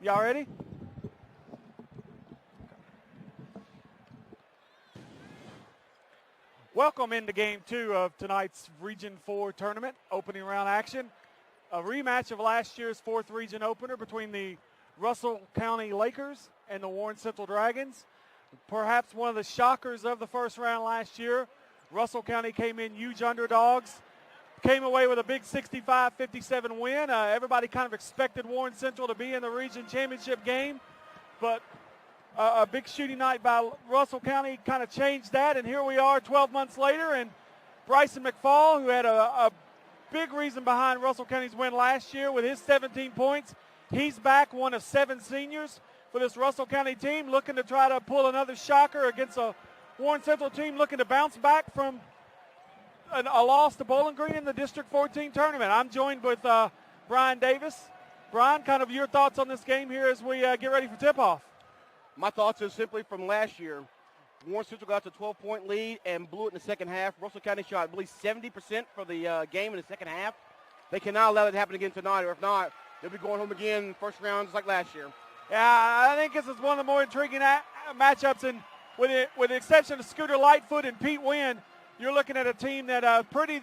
Y'all ready? Welcome into Game 2 of tonight's Region 4 tournament, opening round action. A rematch of last year's 4th region opener between the Russell County Lakers and the Warren Central Dragons. Perhaps one of the shockers of the first round last year. Russell County came in huge underdogs, came away with a big 65-57 win. Everybody kind of expected Warren Central to be in the region championship game, but a big shooting night by Russell County kind of changed that, and here we are 12 months later, and Bryson McFall, who had a big reason behind Russell County's win last year with his 17 points, he's back, one of 7 seniors for this Russell County team, looking to try to pull another shocker against a Warren Central team looking to bounce back from a loss to Bowling Green in the District 14 tournament. I'm joined with Brian Davis. Brian, kind of your thoughts on this game here as we get ready for tip-off. My thoughts is simply from last year. Warren Central got to a 12-point lead and blew it in the second half. Russell County shot, I believe, 70% for the game in the second half. They cannot allow it to happen again tonight, or if not, they'll be going home again in the first round just like last year. Yeah, I think this is one of the more intriguing matchups, and with the exception of Scooter Lightfoot and Pete Wynn, you're looking at a team that pretty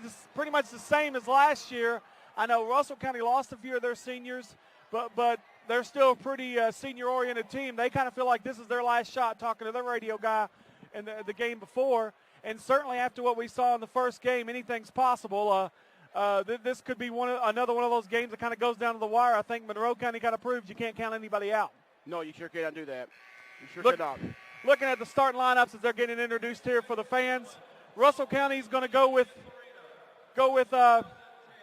much the same as last year. I know Russell County lost a few of their seniors, but they're still a pretty senior-oriented team. They kind of feel like this is their last shot, talking to their radio guy in the game before. And certainly after what we saw in the first game, anything's possible. This could be another one of those games that kind of goes down to the wire. I think Monroe County kind of proved you can't count anybody out. No, you sure cannot do that. You sure cannot. Looking at the starting lineups as they're getting introduced here for the fans, Russell County is going to go with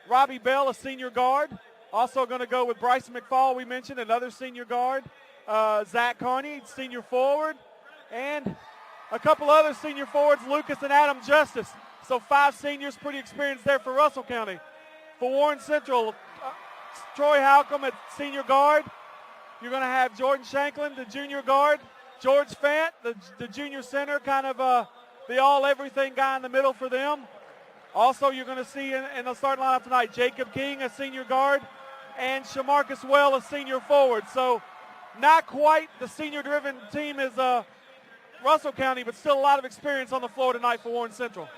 Robbie Bell, a senior guard. Also going to go with Bryson McFall, we mentioned, another senior guard. Zach Carney, senior forward. And a couple other senior forwards, Lucas and Adam Justice. So 5 seniors, pretty experienced there for Russell County. For Warren Central, Troy Halcomb at senior guard. You're going to have Jordan Shanklin, the junior guard. George Fant, the junior center, kind of the all-everything guy in the middle for them. Also, you're going to see in the starting lineup tonight, Jacob King, a senior guard, and Shamarcus Well, a senior forward. So not quite the senior-driven team as Russell County, but still a lot of experience on the floor tonight for Warren Central.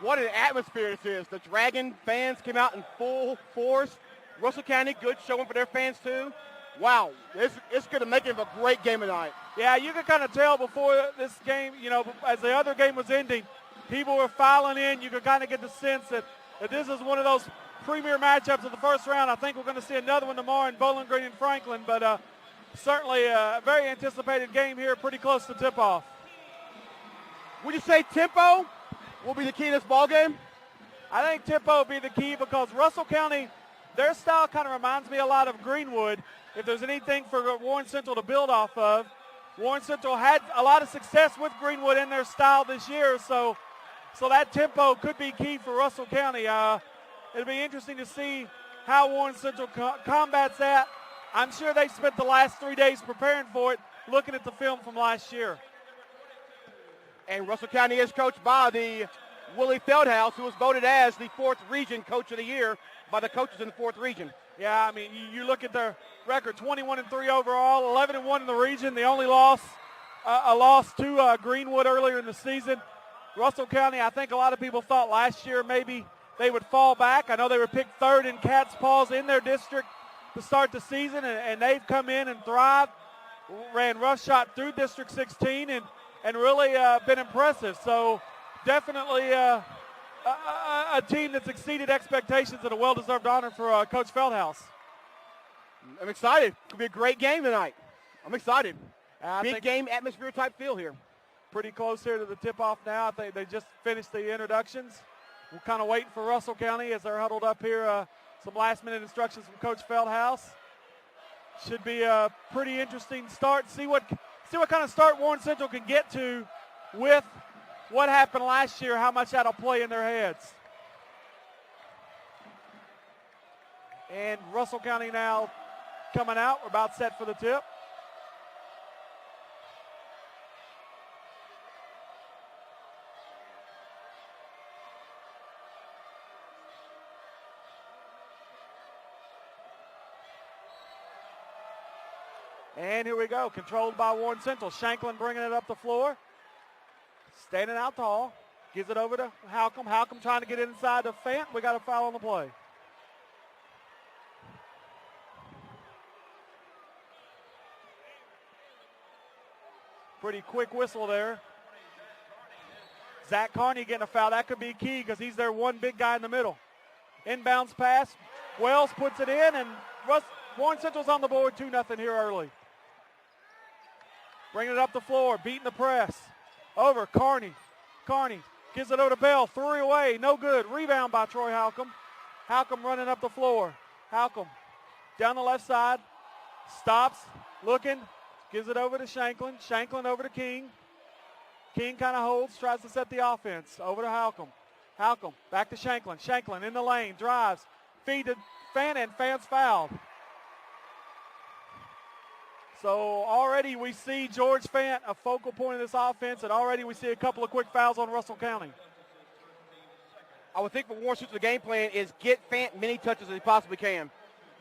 What an atmosphere this is. The Dragon fans came out in full force. Russell County, good showing for their fans too. Wow, it's going to make it a great game tonight. Yeah, you could kind of tell before this game, as the other game was ending, people were filing in. You could kind of get the sense that this is one of those premier matchups of the first round. I think we're going to see another one tomorrow in Bowling Green and Franklin, but certainly a very anticipated game here, pretty close to tip-off. Would you say tempo will be the key to this ball game? I think tempo will be the key because Russell County, their style kind of reminds me a lot of Greenwood. If there's anything for Warren Central to build off of, Warren Central had a lot of success with Greenwood in their style this year, so that tempo could be key for Russell County. It'll be interesting to see how Warren Central combats that. I'm sure they spent the last 3 days preparing for it, looking at the film from last year. And Russell County is coached by the Willie Feldhouse, who was voted as the 4th Region Coach of the Year by the coaches in the 4th Region. Yeah, I mean, you look at their record, 21-3 overall, 11-1 in the region. The only loss, a loss to Greenwood earlier in the season. Russell County, I think a lot of people thought last year maybe they would fall back. I know they were picked 3rd in Cat's Paws in their district to start the season, and they've come in and thrived, ran roughshod through District 16 and really been impressive. So definitely a team that's exceeded expectations and a well-deserved honor for Coach Feldhouse. I'm excited. It'll be a great game tonight. I'm excited. Big game atmosphere type feel here. Pretty close here to the tip-off now. I think they just finished the introductions. We're kind of waiting for Russell County as they're huddled up here. Some last-minute instructions from Coach Feldhouse. Should be a pretty interesting start. See what kind of start Warren Central can get to with what happened last year, how much that'll play in their heads. And Russell County now coming out. We're about set for the tip. And here we go, controlled by Warren Central. Shanklin bringing it up the floor. Standing out tall. Gives it over to Halcomb. Halcomb trying to get inside to Fant. We got a foul on the play. Pretty quick whistle there. Zach Carney getting a foul. That could be key because he's their one big guy in the middle. Inbounds pass. Wells puts it in, and Warren Central's on the board 2-0 here early. Bringing it up the floor, beating the press. Over, Carney. Carney gives it over to Bell. 3 away, no good. Rebound by Troy Halcomb. Halcomb running up the floor. Halcomb down the left side. Stops, looking. Gives it over to Shanklin. Shanklin over to King. King kind of holds, tries to set the offense. Over to Halcomb. Halcomb back to Shanklin. Shanklin in the lane, drives. Feed to Fant, and Fant's fouled. So already we see George Fant a focal point of this offense, and already we see a couple of quick fouls on Russell County. I would think for Warren Central, the game plan is get Fant many touches as he possibly can.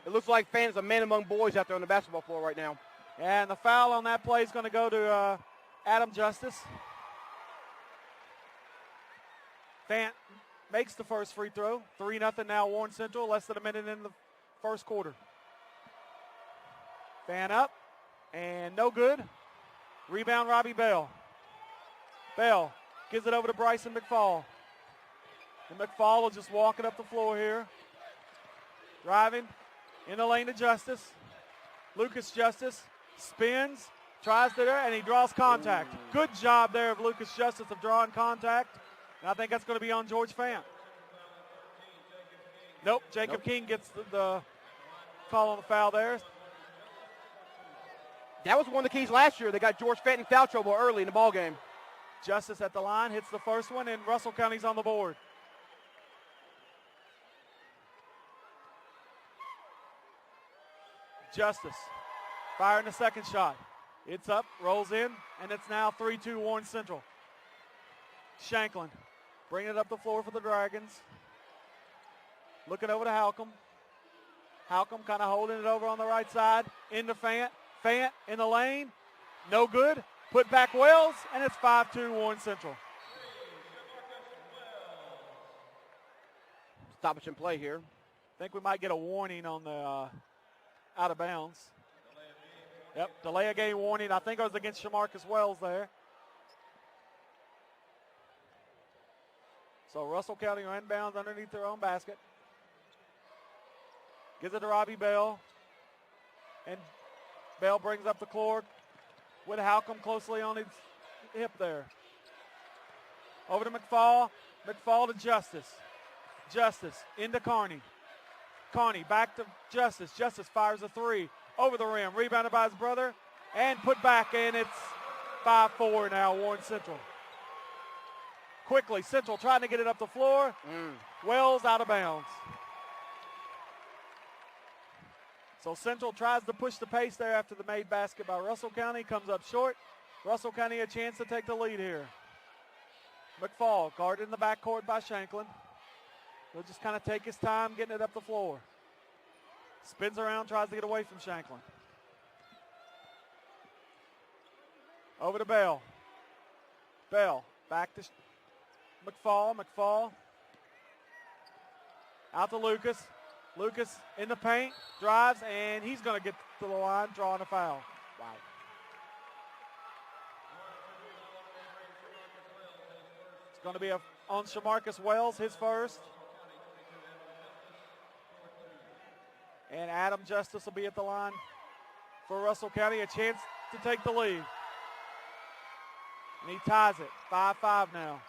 It looks like Fant is a man among boys out there on the basketball floor right now. And the foul on that play is going to go to Adam Justice. Fant makes the first free throw. 3-0 now Warren Central, less than a minute in the first quarter. Fant up. And no good. Rebound, Robbie Bell. Bell gives it over to Bryson McFall. And McFall will just walk it up the floor here. Driving in the lane to Justice. Lucas Justice spins, tries to there, and he draws contact. Good job there of Lucas Justice of drawing contact. And I think that's going to be on George Fant. Nope, Jacob King gets the call on the foul there. That was one of the keys last year. They got George Fant in foul trouble early in the ballgame. Justice at the line, hits the first one, and Russell County's on the board. Justice firing the second shot. It's up, rolls in, and it's now 3-2 Warren Central. Shanklin bringing it up the floor for the Dragons. Looking over to Halcomb. Halcomb kind of holding it over on the right side. Into Fant. Fant in the lane. No good. Put back Wells, and it's 5-2 Warren Central. Stoppage in play here. I think we might get a warning on the out of bounds. Yep, delay a game warning. I think it was against Shamarcus Wells there. So Russell County are inbounds underneath their own basket. Gives it to Robbie Bell. And Bell brings up the floor with Halcomb closely on his hip there. Over to McFall. McFall to Justice. Justice into Carney. Carney back to Justice. Justice fires a three. Over the rim. Rebounded by his brother. And put back, and it's 5-4 now, Warren Central. Quickly, Central trying to get it up the floor. Wells out of bounds. So Central tries to push the pace there after the made basket by Russell County. Comes up short. Russell County a chance to take the lead here. McFall guarded in the backcourt by Shanklin. He'll just kind of take his time getting it up the floor. Spins around, tries to get away from Shanklin. Over to Bell. Bell back to McFall. McFall out to Lucas. Lucas in the paint, drives, and he's going to get to the line, drawing a foul. Wow. It's going to be on Shamarcus Wells, his first. And Adam Justice will be at the line for Russell County, a chance to take the lead. And he ties it, 5-5 now.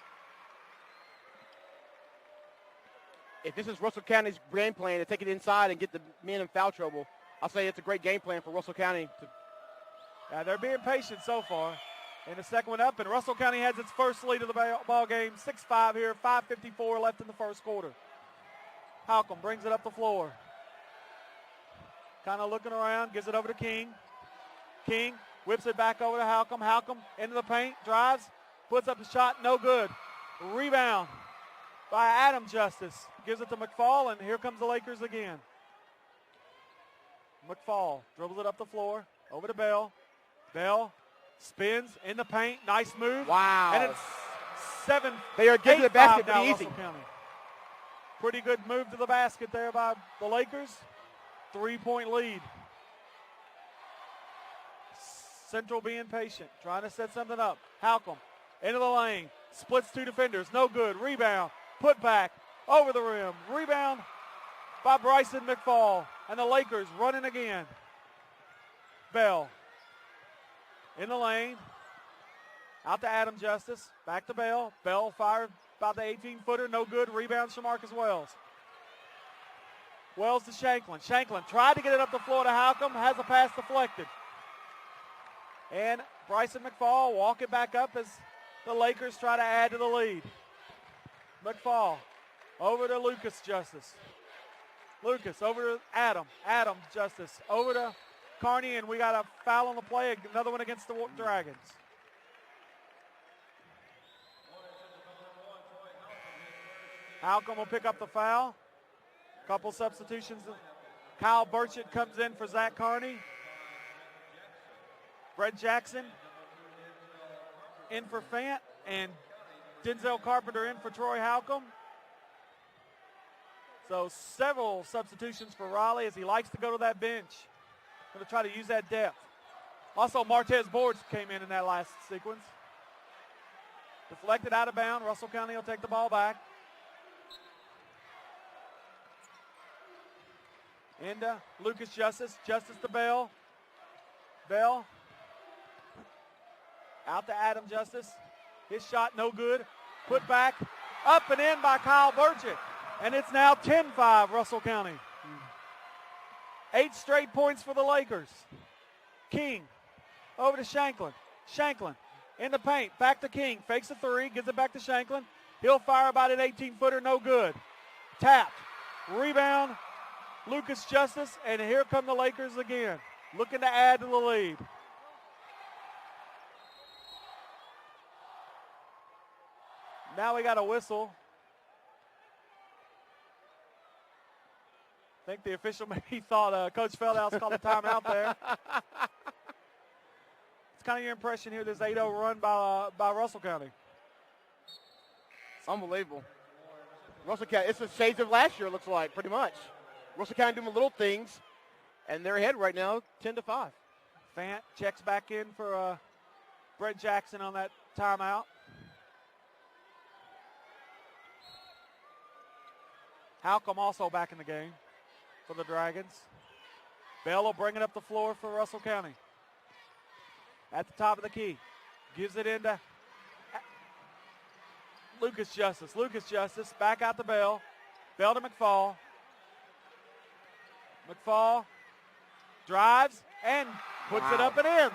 If this is Russell County's game plan to take it inside and get the men in foul trouble, I'll say it's a great game plan for Russell County. They're being patient so far. And the second one up, and Russell County has its first lead of the ball game, 6-5 here, 5:54 left in the first quarter. Halcomb brings it up the floor. Kind of looking around, gives it over to King. King whips it back over to Halcomb. Halcomb into the paint, drives, puts up the shot, no good. Rebound by Adam Justice. Gives it to McFall, and here comes the Lakers again. McFall dribbles it up the floor. Over to Bell. Bell spins in the paint. Nice move. Wow. And it's 7. They are getting to the basket now, pretty easy. Russell County. Pretty good move to the basket there by the Lakers. 3-point lead. Central being patient, trying to set something up. Halcomb into the lane. Splits 2 defenders. No good. Rebound. Put back. Over the rim. Rebound by Bryson McFall. And the Lakers running again. Bell in the lane. Out to Adam Justice. Back to Bell. Bell fired by the 18-footer. No good. Rebounds from Marcus Wells. Wells to Shanklin. Shanklin tried to get it up the floor to Halcomb. Has a pass deflected. And Bryson McFall walking back up as the Lakers try to add to the lead. McFall over to Lucas Justice. Lucas over to Adam. Adam Justice over to Carney, and we got a foul on the play. Another one against the Dragons. Halcomb will pick up the foul. Couple substitutions. Kyle Burchett comes in for Zach Carney. Brett Jackson in for Fant, and Denzel Carpenter in for Troy Halcomb. So several substitutions for Raleigh as he likes to go to that bench. Going to try to use that depth. Also, Martez Boards came in that last sequence. Deflected out of bounds. Russell County will take the ball back. Into Lucas Justice. Justice to Bell. Bell. Out to Adam Justice. His shot no good. Put back. Up and in by Kyle Burchett. And it's now 10-5 Russell County. 8 straight points for the Lakers. King over to Shanklin. Shanklin in the paint. Back to King. Fakes a 3. Gives it back to Shanklin. He'll fire about an 18-footer. No good. Tapped. Rebound. Lucas Justice. And here come the Lakers again. Looking to add to the lead. Now we got a whistle. I think the official maybe thought Coach Feldhouse called a timeout there. It's kind of your impression here, this 8-0 run by Russell County. It's unbelievable. Russell County, it's the shades of last year, it looks like, pretty much. Russell County doing little things, and they're ahead right now, 10-5. Fant checks back in for Brett Jackson on that timeout. Halcomb also back in the game for the Dragons. Bell will bring it up the floor for Russell County. At the top of the key. Gives it into Lucas Justice. Lucas Justice back out to Bell. Bell to McFall. McFall drives and puts it up and in.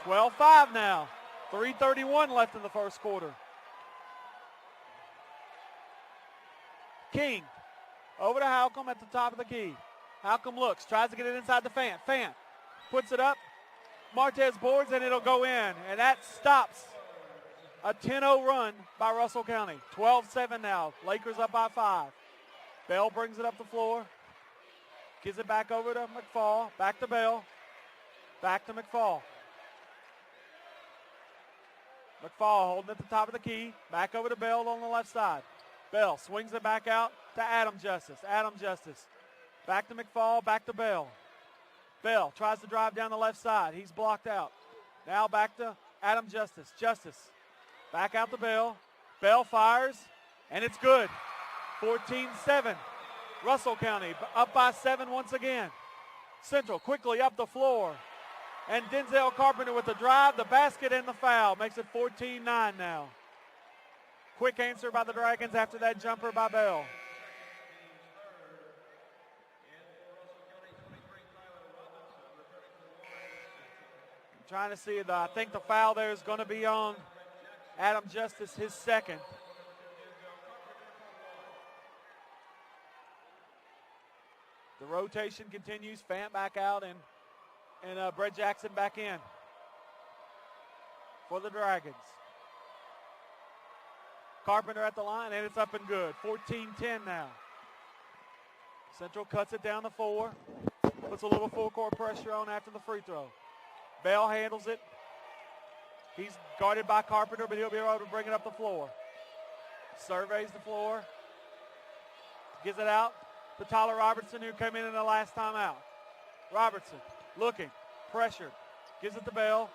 12-5 now. 3:31 left in the first quarter. King over to Halcomb at the top of the key. Halcomb looks, tries to get it inside the Fant. Fant puts it up. Martez boards, and it'll go in. And that stops a 10-0 run by Russell County. 12-7 now. Lakers up by 5. Bell brings it up the floor. Gives it back over to McFall. Back to Bell. Back to McFall. McFall holding at the top of the key. Back over to Bell on the left side. Bell swings it back out to Adam Justice. Adam Justice. Back to McFall, back to Bell. Bell tries to drive down the left side. He's blocked out. Now back to Adam Justice. Justice. Back out to Bell. Bell fires, and it's good. 14-7. Russell County up by 7 once again. Central quickly up the floor. And Denzel Carpenter with the drive, the basket, and the foul. Makes it 14-9 now. Quick answer by the Dragons after that jumper by Bell. I'm trying to see, I think the foul there is going to be on Adam Justice, his second. The rotation continues. Fant back out and Brett Jackson back in for the Dragons. Carpenter at the line, and it's up and good. 14-10 now. Central cuts it down to 4. Puts a little full court pressure on after the free throw. Bell handles it. He's guarded by Carpenter, but he'll be able to bring it up the floor. Surveys the floor. Gives it out to Tyler Robertson, who came in the last time out. Robertson looking, pressured. Gives it to Bell.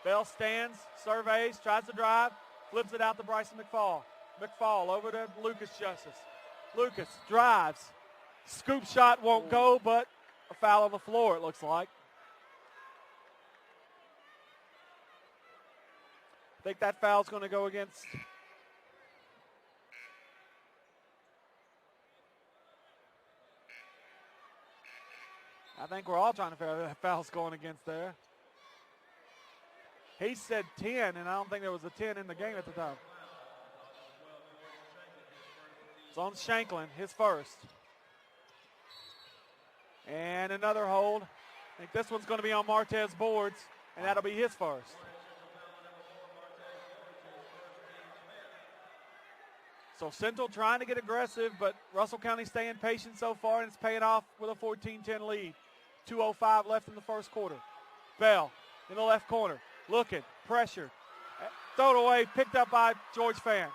Bell stands, surveys, tries to drive, flips it out to Bryson McFall. McFall over to Lucas Justice. Lucas drives. Scoop shot won't go, but a foul on the floor, it looks like. I think that foul's going to go against I think we're all trying to figure out that foul's going against there. He said 10, and I don't think there was a 10 in the game at the time. It's on Shanklin, his first. And another hold. I think this one's going to be on Martez Boards, and that'll be his first. So Central trying to get aggressive, but Russell County staying patient so far, and it's paying off with a 14-10 lead. 2:05 left in the first quarter. Bell in the left corner, looking, pressured. Thrown away, picked up by George Fant.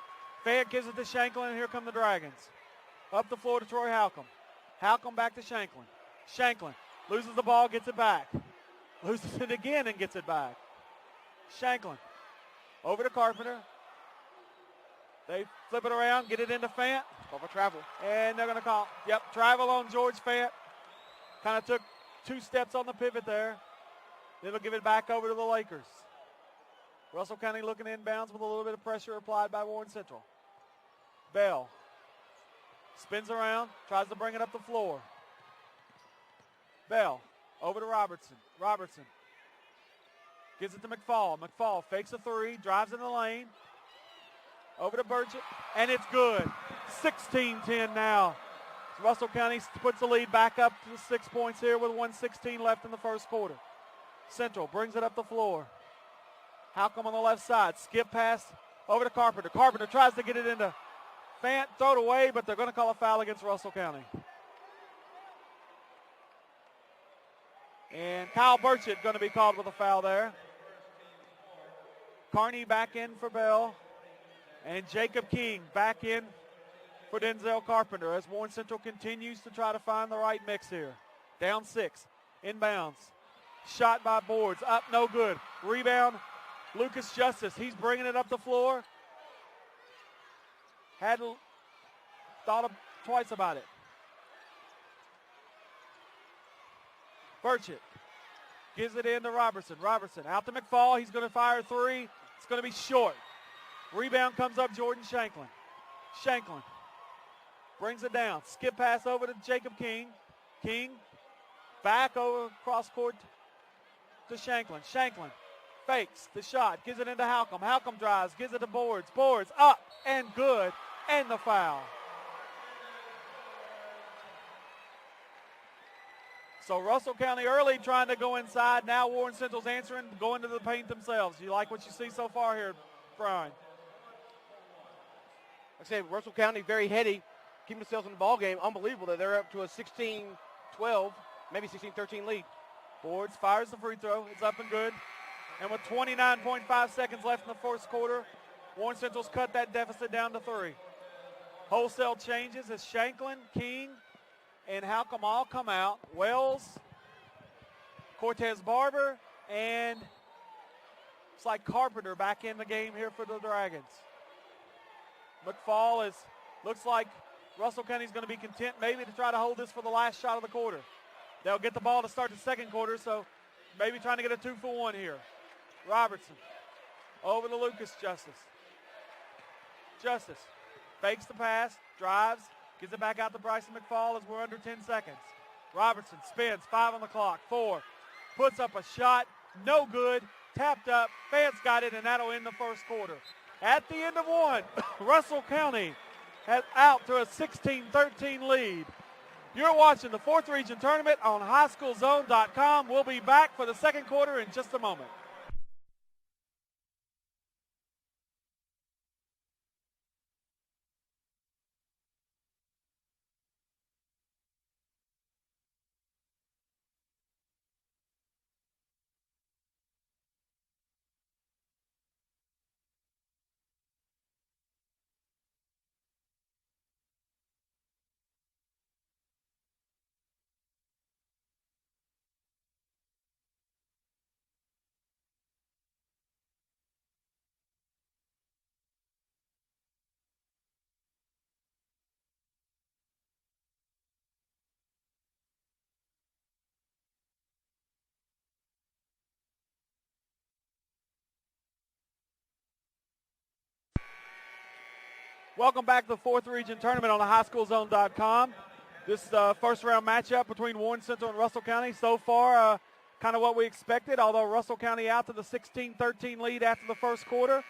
Fant gives it to Shanklin, and here come the Dragons. Up the floor to Troy Halcomb. Halcomb back to Shanklin. Shanklin loses the ball, gets it back. Loses it again and gets it back. Shanklin over to Carpenter. They flip it around, get it into Fant. Call for travel. And they're going to call, travel on George Fant. Kind of took 2 steps on the pivot there. Then they'll give it back over to the Lakers. Russell County looking inbounds with a little bit of pressure applied by Warren Central. Bell spins around, tries to bring it up the floor. Bell over to Robertson. Robertson gives it to McFall. McFall fakes a 3, drives in the lane. Over to Burchett, and it's good. 16-10 now. Russell County puts the lead back up to 6 points here with 1:16 left in the first quarter. Central brings it up the floor. Halcomb on the left side. Skip pass over to Carpenter. Carpenter tries to get it into Fant. Throw it away, but they're going to call a foul against Russell County. And Kyle Burchett going to be called with a foul there. Carney back in for Bell. And Jacob King back in for Denzel Carpenter as Warren Central continues to try to find the right mix here. Down 6, inbounds. Shot by Boards, up, no good. Rebound, Lucas Justice. He's bringing it up the floor. Had thought twice about it. Burchett gives it in to Robertson. Robertson out to McFall. He's going to fire a 3. It's going to be short. Rebound comes up Jordan Shanklin. Shanklin brings it down. Skip pass over to Jacob King. King back over cross court to Shanklin. Shanklin fakes the shot. Gives it into Halcomb. Halcomb drives. Gives it to Boards. Boards up and good. And the foul. So Russell County early trying to go inside. Now Warren Central's answering, going to the paint themselves. You like what you see so far here, Brian? Like I said, Russell County very heady, keeping themselves in the ball game. Unbelievable that they're up to a 16-12, maybe 16-13 lead. Boards fires the free throw. It's up and good. And with 29.5 seconds left in the first quarter, Warren Central's cut that deficit down to 3. Wholesale changes as Shanklin, King, and Halcomb all come out. Wells, Cortez Barber, and it's like Carpenter back in the game here for the Dragons. McFall looks like Russell County's going to be content maybe to try to hold this for the last shot of the quarter. They'll get the ball to start the second quarter, so maybe trying to get a 2-for-1 here. Robertson over to Lucas Justice. Justice fakes the pass, drives, gives it back out to Bryson McFall as we're under 10 seconds. Robertson spins, 5 on the clock, 4. Puts up a shot, no good, tapped up, Fans got it, and that'll end the first quarter. At the end of 1, Russell County has out to a 16-13 lead. You're watching the 4th Region Tournament on highschoolzone.com. We'll be back for the second quarter in just a moment. Welcome back to the 4th Region Tournament on the highschoolzone.com. This first round matchup between Warren Central and Russell County. So far, kind of what we expected, although Russell County out to the 16-13 lead after the first quarter,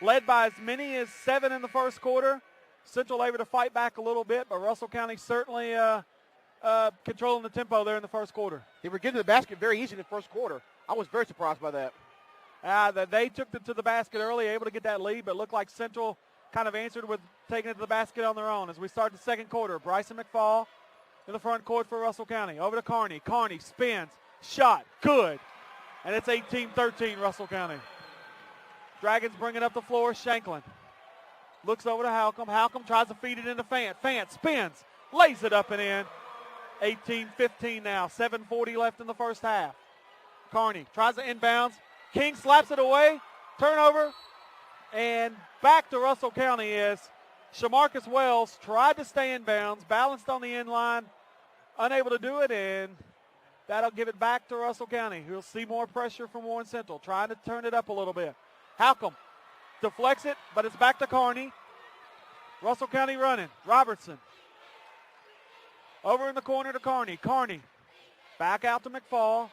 led by as many as 7 in the first quarter. Central able to fight back a little bit, but Russell County certainly controlling the tempo there in the first quarter. They were getting to the basket very easy in the first quarter. I was very surprised by that. They took it to the basket early, able to get that lead, but looked like Central kind of answered with taking it to the basket on their own. As we start the second quarter, Bryson McFall in the front court for Russell County. Over to Carney. Carney spins, shot, good. And it's 18-13 Russell County. Dragons bring it up the floor, Shanklin. Looks over to Halcomb. Halcomb tries to feed it into Fant. Fant spins, lays it up and in. 18-15 now, 7:40 left in the first half. Carney tries to inbounds. King slaps it away. Turnover. And back to Russell County is Shamarcus Wells. Tried to stay in bounds, balanced on the end line, unable to do it, and that'll give it back to Russell County. We'll see more pressure from Warren Central, trying to turn it up a little bit. Halcomb deflects it, but it's back to Carney. Russell County running. Robertson. Over in the corner to Carney. Carney back out to McFall.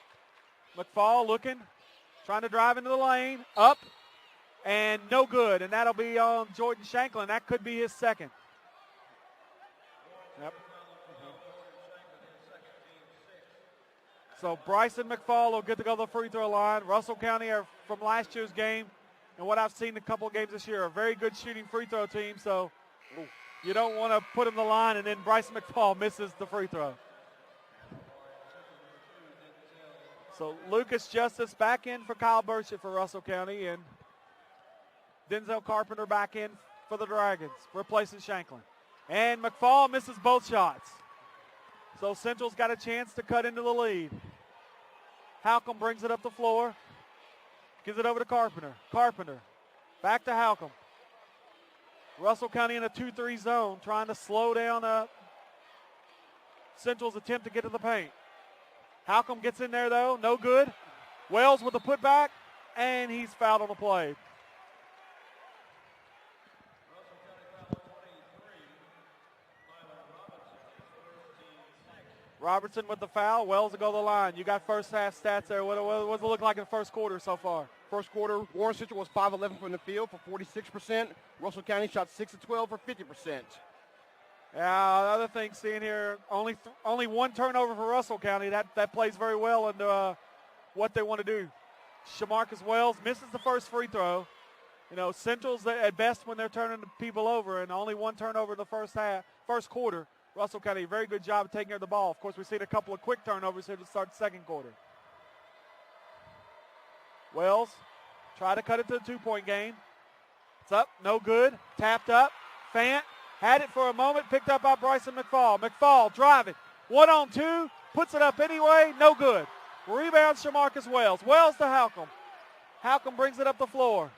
McFall looking, trying to drive into the lane. Up. And no good, and that'll be on Jordan Shanklin. That could be his second. Yep. So Bryson McFall will get to go to the free throw line. Russell County are from last year's game, and what I've seen in a couple of games this year, a very good shooting free throw team, so you don't want to put him in the line, and then Bryson McFall misses the free throw. So Lucas Justice back in for Kyle Burchett for Russell County, and Denzel Carpenter back in for the Dragons, replacing Shanklin. And McFall misses both shots. So Central's got a chance to cut into the lead. Halcomb brings it up the floor. Gives it over to Carpenter. Carpenter back to Halcomb. Russell County in a 2-3 zone, trying to slow down Central's attempt to get to the paint. Halcomb gets in there, though. No good. Wells with the putback, and he's fouled on the play. Robertson with the foul. Wells will go to the line. You got first half stats there. What does it look like in the first quarter so far? First quarter, Warren Central was 5-11 from the field for 46%. Russell County shot 6-12 for 50%. Yeah, the other thing seeing here, only one turnover for Russell County. That plays very well into what they want to do. Shamarcus Wells misses the first free throw. You know, Central's at best when they're turning people over, and only one turnover in the first quarter. Russell County, a very good job of taking care of the ball. Of course, we've seen a couple of quick turnovers here to start the second quarter. Wells try to cut it to the two-point game. It's up, no good. Tapped up. Fant had it for a moment, picked up by Bryson McFall. McFall driving. 1-on-2, puts it up anyway, no good. Rebound Shamarcus Wells. Wells to Halcomb. Halcomb brings it up the floor.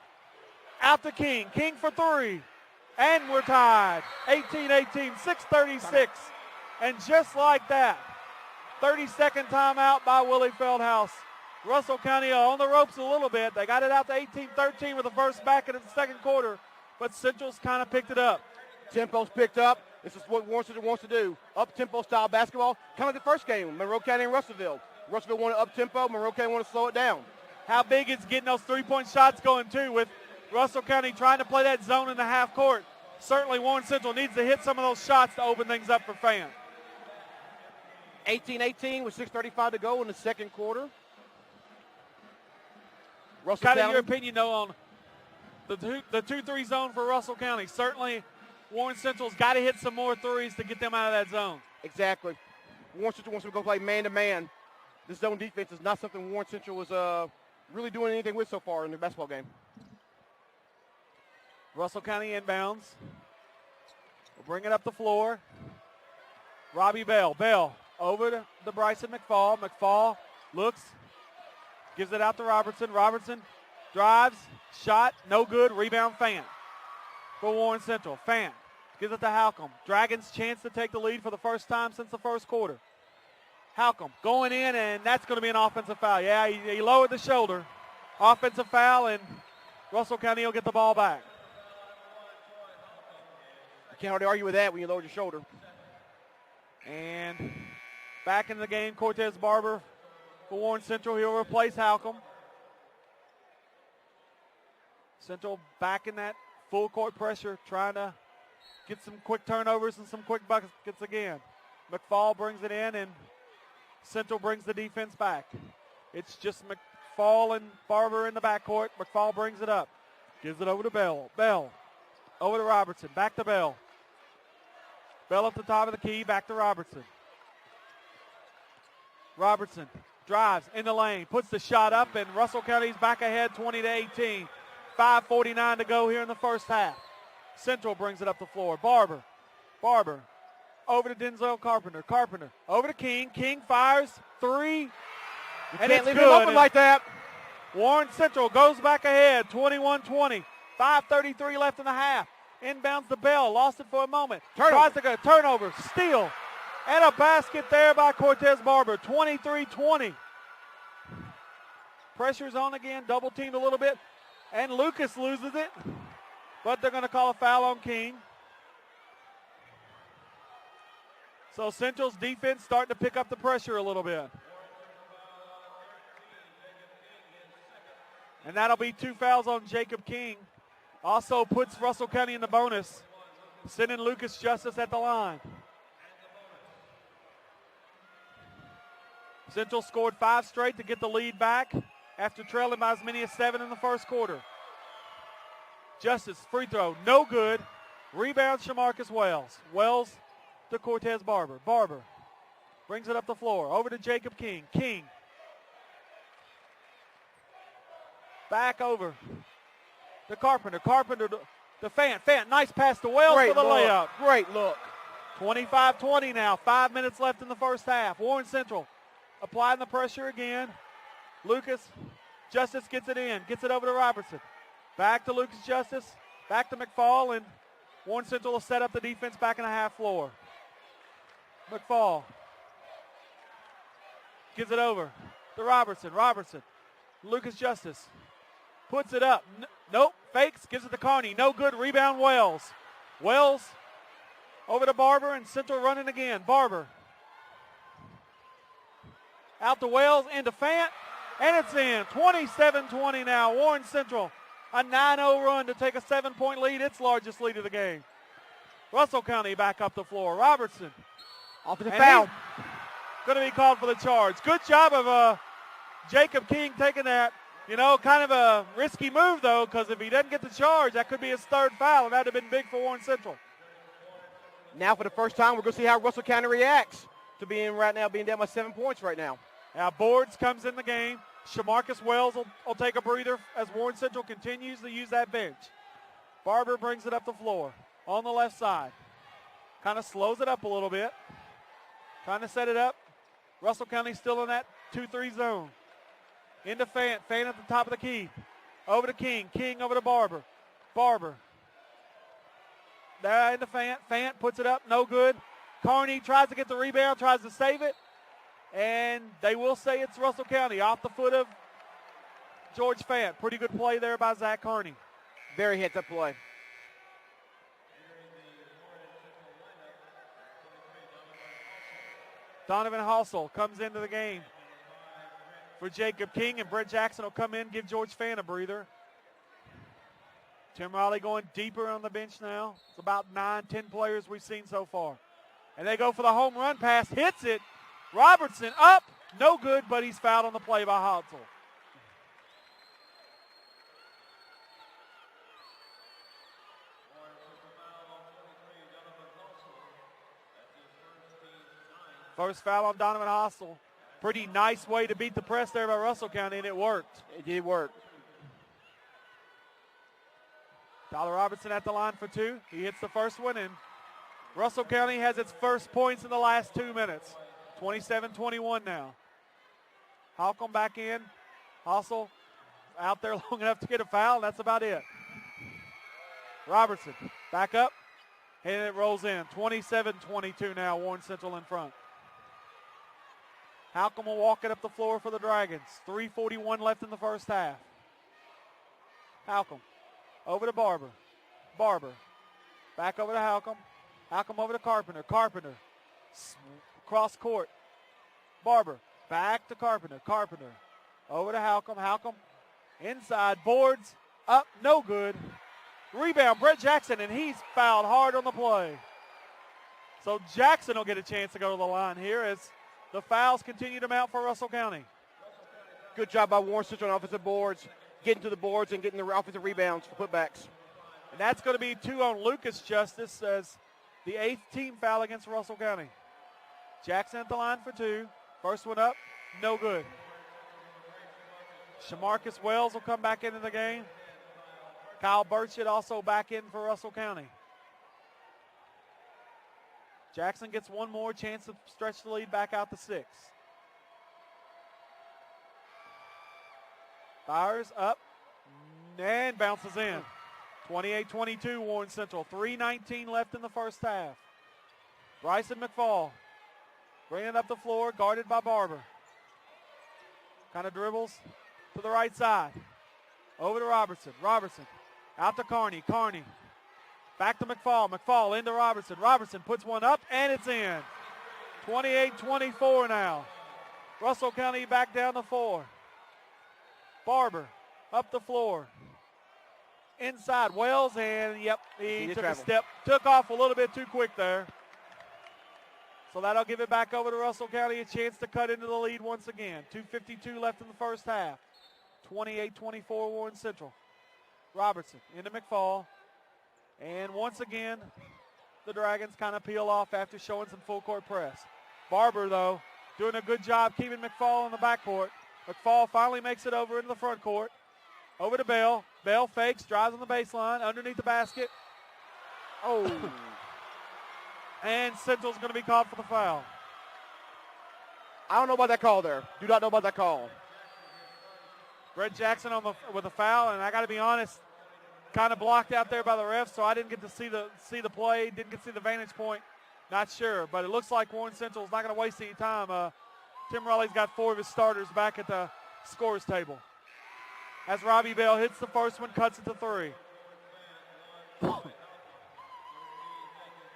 Out to King. King for three. And we're tied. 18-18, 6:36. And just like that, 30-second timeout by Willie Feldhouse. Russell County on the ropes a little bit. They got it out to 18-13 with the first back in the second quarter, but Central's kind of picked it up. Tempo's picked up. This is what Warren Central wants to do. Up-tempo style basketball, kind of like the first game, Monroe County and Russellville. Russellville wanted up-tempo, Monroe County wanted to slow it down. How big is getting those three-point shots going, too, with Russell County trying to play that zone in the half court. Certainly Warren Central needs to hit some of those shots to open things up for Fan. 18-18 with 6:35 to go in the second quarter. Russell kind County. Of your opinion, though, on the 2-3 zone for Russell County. Certainly Warren Central's got to hit some more threes to get them out of that zone. Exactly. Warren Central wants to go play man-to-man. This zone defense is not something Warren Central is really doing anything with so far in the basketball game. Russell County inbounds. We'll bring it up the floor. Robbie Bell. Bell over to Bryson McFall. McFall looks, gives it out to Robertson. Robertson drives, shot, no good. Rebound Fant for Warren Central. Fant gives it to Halcomb. Dragons chance to take the lead for the first time since the first quarter. Halcomb going in, and that's going to be an offensive foul. Yeah, he lowered the shoulder. Offensive foul, and Russell County will get the ball back. Can't hardly argue with that when you lower your shoulder. And back in the game, Cortez Barber for Warren Central. He'll replace Halcomb. Central back in that full court pressure, trying to get some quick turnovers and some quick buckets again. McFall brings it in, and Central brings the defense back. It's just McFall and Barber in the backcourt. McFall brings it up. Gives it over to Bell. Bell over to Robertson. Back to Bell. Bell up the top of the key. Back to Robertson. Robertson drives in the lane. Puts the shot up, and Russell County's back ahead 20-18. 5:49 to go here in the first half. Central brings it up the floor. Barber over to Denzel Carpenter. Carpenter over to King. King fires three. You And can't it's leave good. him open like that. Warren Central goes back ahead 21-20. 5:33 left in the half. Inbounds the Bell. Lost it for a moment. Turnover. Tries to go. Turnover. Steal. And a basket there by Cortez Barber. 23-20. Pressure's on again. Double teamed a little bit. And Lucas loses it. But they're going to call a foul on King. So Central's defense starting to pick up the pressure a little bit. And that'll be 2 fouls on Jacob King. Also puts Russell County in the bonus, sending Lucas Justice at the line. Central scored 5 straight to get the lead back after trailing by as many as 7 in the first quarter. Justice, free throw, no good. Rebound, Shamarcus Wells. Wells to Cortez Barber. Barber brings it up the floor, over to Jacob King. King back over to Carpenter. Carpenter to Fant. Fant, nice pass to Wells for the layup. Great look. 25-20 now. 5 minutes left in the first half. Warren Central applying the pressure again. Lucas Justice gets it in. Gets it over to Robertson. Back to Lucas Justice. Back to McFall. And Warren Central will set up the defense back in the half floor. McFall gives it over to Robertson. Robertson. Lucas Justice puts it up. Nope. Fakes. Gives it to Carney. No good. Rebound Wells. Wells over to Barber, and Central running again. Barber out to Wells, into Fant, and it's in. 27-20 now. Warren Central, a 9-0 run to take a 7-point lead, its largest lead of the game. Russell County back up the floor. Robertson. Offensive foul. Going to be called for the charge. Good job of Jacob King taking that. Kind of a risky move, though, because if he doesn't get the charge, that could be his 3rd foul, and that would have been big for Warren Central. Now for the first time, we're going to see how Russell County reacts to being down by 7 points right now. Now Boards comes in the game. Shamarcus Wells will take a breather as Warren Central continues to use that bench. Barber brings it up the floor on the left side. Kind of slows it up a little bit. Trying to set it up. Russell County still in that 2-3 zone. Into Fant. Fant at the top of the key. Over to King. King over to Barber. Barber. There into Fant. Fant puts it up. No good. Carney tries to get the rebound. Tries to save it. And they will say it's Russell County off the foot of George Fant. Pretty good play there by Zach Carney. Very heads-up play. Donovan Hossel comes into the game for Jacob King, and Brett Jackson will come in, give George Fant a breather. Tim Riley going deeper on the bench now. It's about 9-10 players we've seen so far. And they go for the home run pass. Hits it. Robertson up. No good, but he's fouled on the play by Hossel. First foul on Donovan Hossel. Pretty nice way to beat the press there by Russell County, and it worked. It did work. Tyler Robertson at the line for 2. He hits the first one, and Russell County has its first points in the last 2 minutes. 27-21 now. Halcomb back in. Hossel out there long enough to get a foul, and that's about it. Robertson back up, and it rolls in. 27-22 now, Warren Central in front. Halcomb will walk it up the floor for the Dragons. 3:41 left in the first half. Halcomb over to Barber. Barber Back over to Halcomb. Halcomb over to Carpenter. Carpenter. Cross court. Barber. Back to Carpenter. Carpenter. Over to Halcomb. Halcomb. Inside. Boards. Up. No good. Rebound. Brett Jackson, and he's fouled hard on the play. So Jackson will get a chance to go to the line here as the fouls continue to mount for Russell County. Good job by Warren Central on offensive boards, getting to the boards and getting the offensive rebounds for putbacks. And that's going to be 2 on Lucas Justice as the 8th team foul against Russell County. Jackson at the line for 2. First one up, no good. Shamarcus Wells will come back into the game. Kyle Burchett also back in for Russell County. Jackson gets one more chance to stretch the lead back out to 6. Fires up and bounces in. 28-22 Warren Central. 3:19 left in the first half. Bryson McFall bringing it up the floor, guarded by Barber. Kind of dribbles to the right side. Over to Robertson. Robertson out to Carney. Carney back to McFall. McFall into Robertson. Robertson puts one up, and it's in. 28-24 now. Russell County back down to 4. Barber up the floor. Inside Wells, and he took off a little bit too quick there. So that'll give it back over to Russell County, a chance to cut into the lead once again. 2:52 left in the first half. 28-24 Warren Central. Robertson into McFall. And once again, the Dragons kind of peel off after showing some full court press. Barber, though, doing a good job keeping McFall in the backcourt. McFall finally makes it over into the front court. Over to Bell. Bell fakes, drives on the baseline, underneath the basket. Oh. And Central's going to be called for the foul. I don't know about that call there. Do not know about that call. Brett Jackson with a foul, and I got to be honest, kind of blocked out there by the refs, so I didn't get to see the play, didn't get to see the vantage point. Not sure, but it looks like Warren Central is not going to waste any time. Tim Raleigh's got 4 of his starters back at the scorers table. As Robbie Bell hits the first one, cuts it to 3.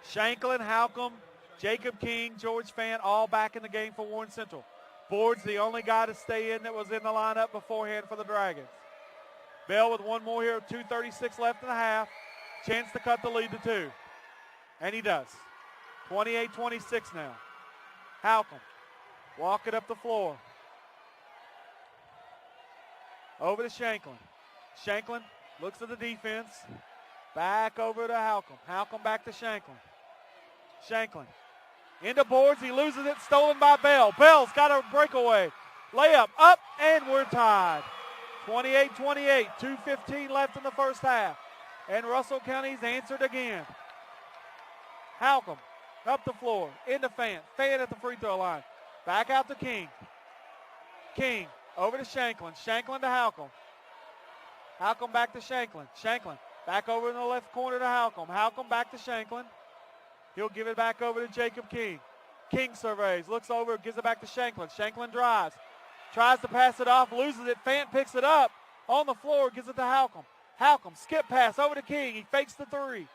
Shanklin, Halcomb, Jacob King, George Fant, all back in the game for Warren Central. Board's the only guy to stay in that was in the lineup beforehand for the Dragons. Bell with one more here, 2:36 left in the half. Chance to cut the lead to 2. And he does. 28-26 now. Halcomb, walk it up the floor. Over to Shanklin. Shanklin looks at the defense. Back over to Halcomb. Halcomb back to Shanklin. Shanklin into boards. He loses it. Stolen by Bell. Bell's got a breakaway. Layup up, and we're tied. 28-28. 2:15 left in the first half. And Russell County's answered again. Halcomb up the floor. Into Fant. Fant at the free throw line. Back out to King. King over to Shanklin. Shanklin to Halcomb. Halcomb back to Shanklin. Shanklin back over in the left corner to Halcomb. Halcomb back to Shanklin. He'll give it back over to Jacob King. King surveys, looks over, gives it back to Shanklin. Shanklin drives, tries to pass it off, loses it. Fant picks it up on the floor, gives it to Halcomb. Halcomb, skip pass over to King. He fakes the 3.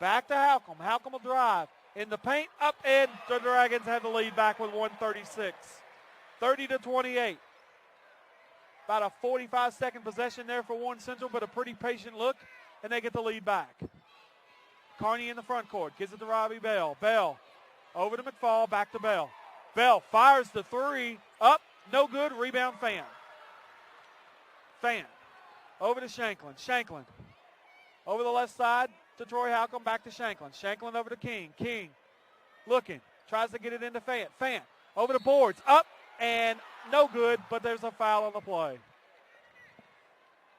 Back to Halcomb. Halcomb will drive. In the paint, up, and the Dragons have the lead back with 1:36. 30-28. About a 45-second possession there for Warren Central, but a pretty patient look, and they get the lead back. Carney in the front court, gives it to Robbie Bell. Bell over to McFall, back to Bell. Bell fires the 3, up, no good, rebound Fant. Fant over to Shanklin. Shanklin over the left side to Troy Halcomb, back to Shanklin. Shanklin over to King. King looking, tries to get it into Fant. Fant over to boards, up, and no good, but there's a foul on the play.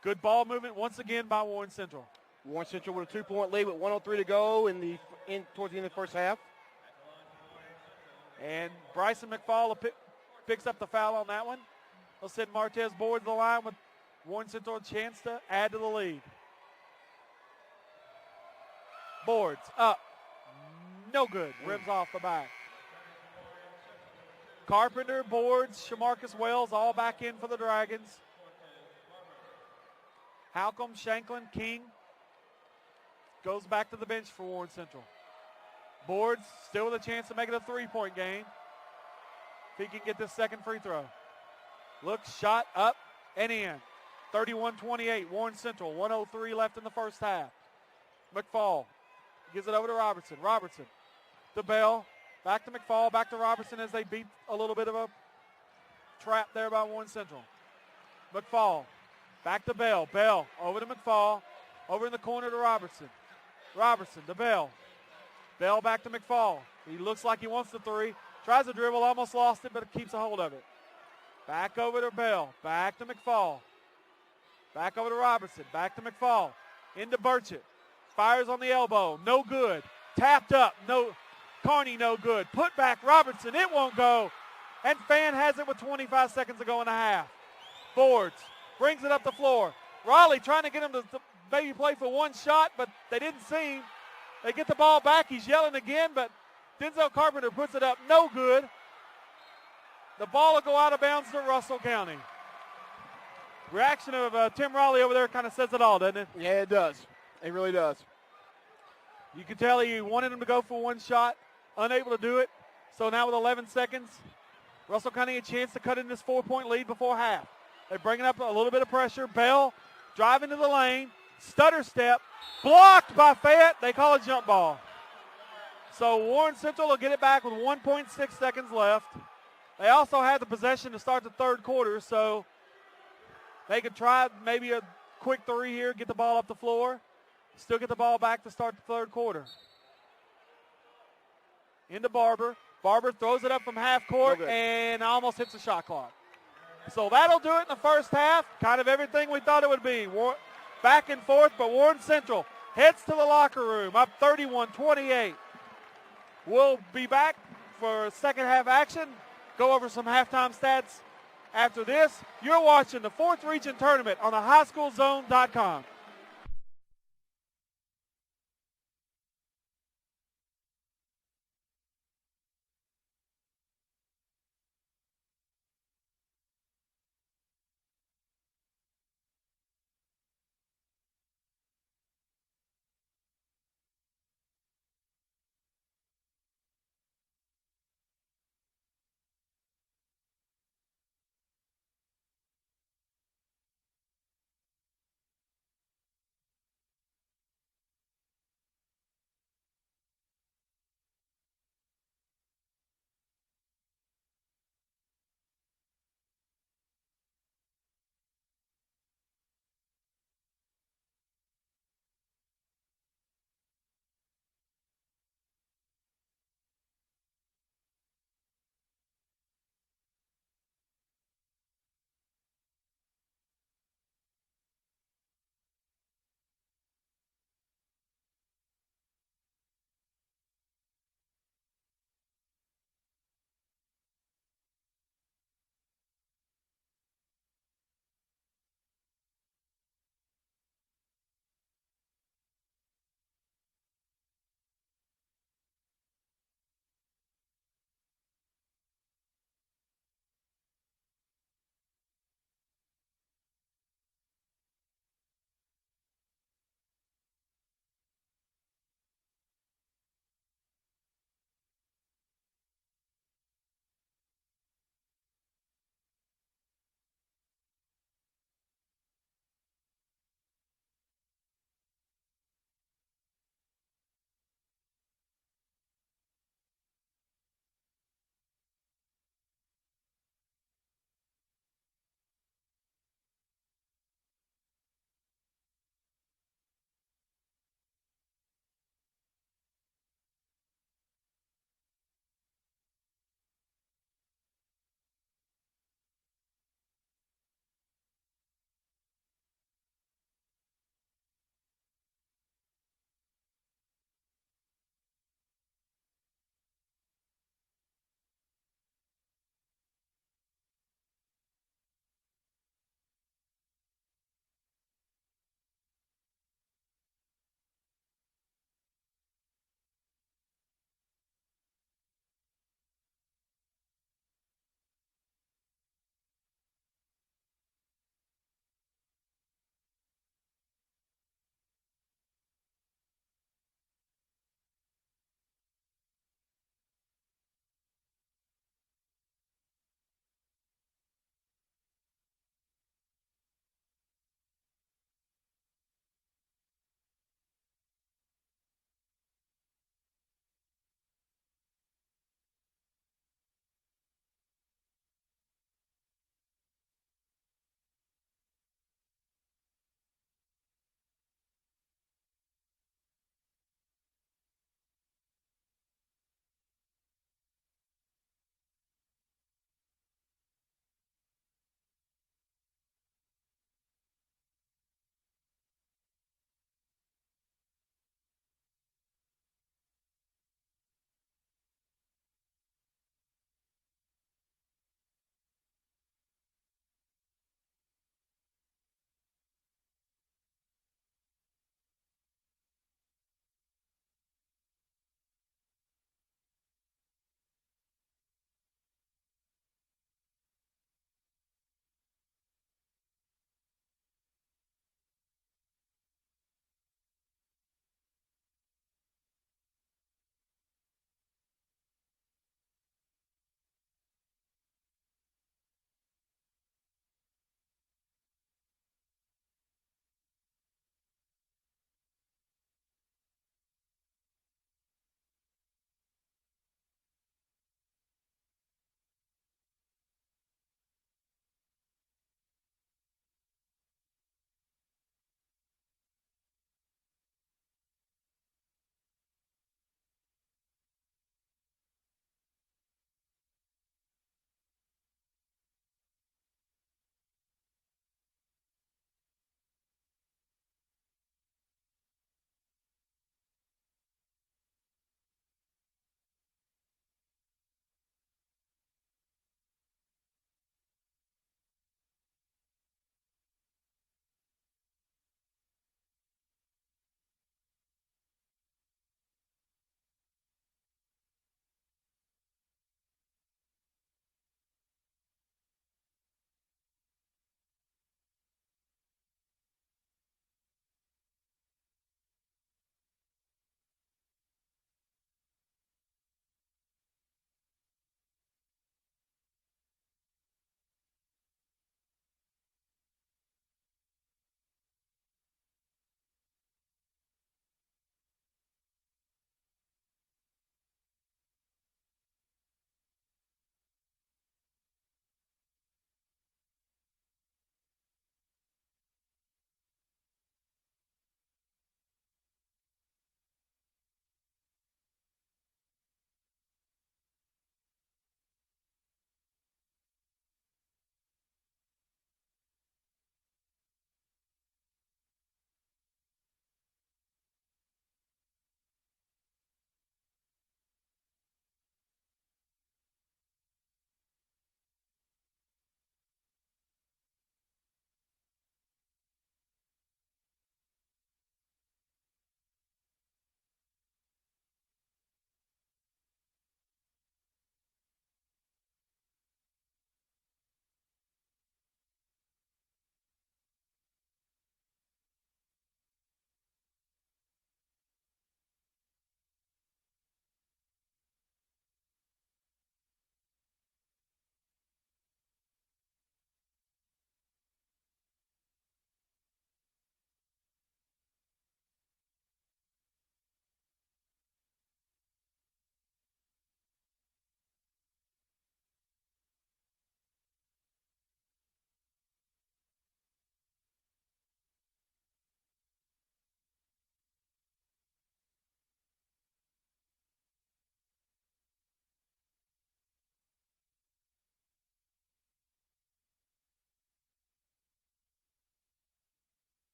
Good ball movement once again by Warren Central. Warren Central with a 2-point lead with 1:03 to go towards the end of the first half. And Bryson McFall picks up the foul on that one. They'll send Martez Board to the line with Warren Central a chance to add to the lead. Boards up. No good. Rims off the back. Carpenter, Boards, Shamarcus Wells all back in for the Dragons. Halcomb, Shanklin, King. goes back to the bench for Warren Central. Boards still with a chance to make it a three-point game. If he can get this second free throw. Look, shot up and in. 31-28, Warren Central. 1:03 left in the first half. McFall gives it over to Robertson. Robertson to Bell. Back to McFall, back to Robertson as they beat a little bit of a trap there by Warren Central. McFall back to Bell. Bell over to McFall. Over in the corner to Robertson. Robertson to Bell. Bell back to McFall. He looks like he wants the three. Tries to dribble, almost lost it, but keeps a hold of it. Back over to Bell. Back to McFall. Back over to Robertson. Back to McFall. Into Burchett. Fires on the elbow. No good. Tapped up. No. Carney no good. Put back Robertson. It won't go. And Fan has it with 25 seconds to go in the half. Boards. Brings it up the floor. Raleigh trying to get him to maybe play for one shot, but they didn't see him. They get the ball back. He's yelling again, but Denzel Carpenter puts it up. No good. The ball will go out of bounds to Russell County. Reaction of Tim Raleigh over there kind of says it all, doesn't it? Yeah, it does. It really does. You can tell he wanted him to go for one shot, unable to do it. So now with 11 seconds, Russell County a chance to cut in this 4-point lead before half. They're bringing up a little bit of pressure. Bell driving to the lane, stutter step, blocked by Fayette. They call a jump ball. So Warren Central will get it back with 1.6 seconds left. They also have the possession to start the third quarter, so they could try maybe a quick three here, get the ball up the floor, still get the ball back to start the third quarter. Into Barber. Barber throws it up from half court and almost hits the shot clock. So that'll do it in the first half. Kind of everything we thought it would be. Back and forth, but Warren Central heads to the locker room, up 31-28. We'll be back for second half action. Go over some halftime stats after this. You're watching the 4th Region Tournament on the highschoolzone.com.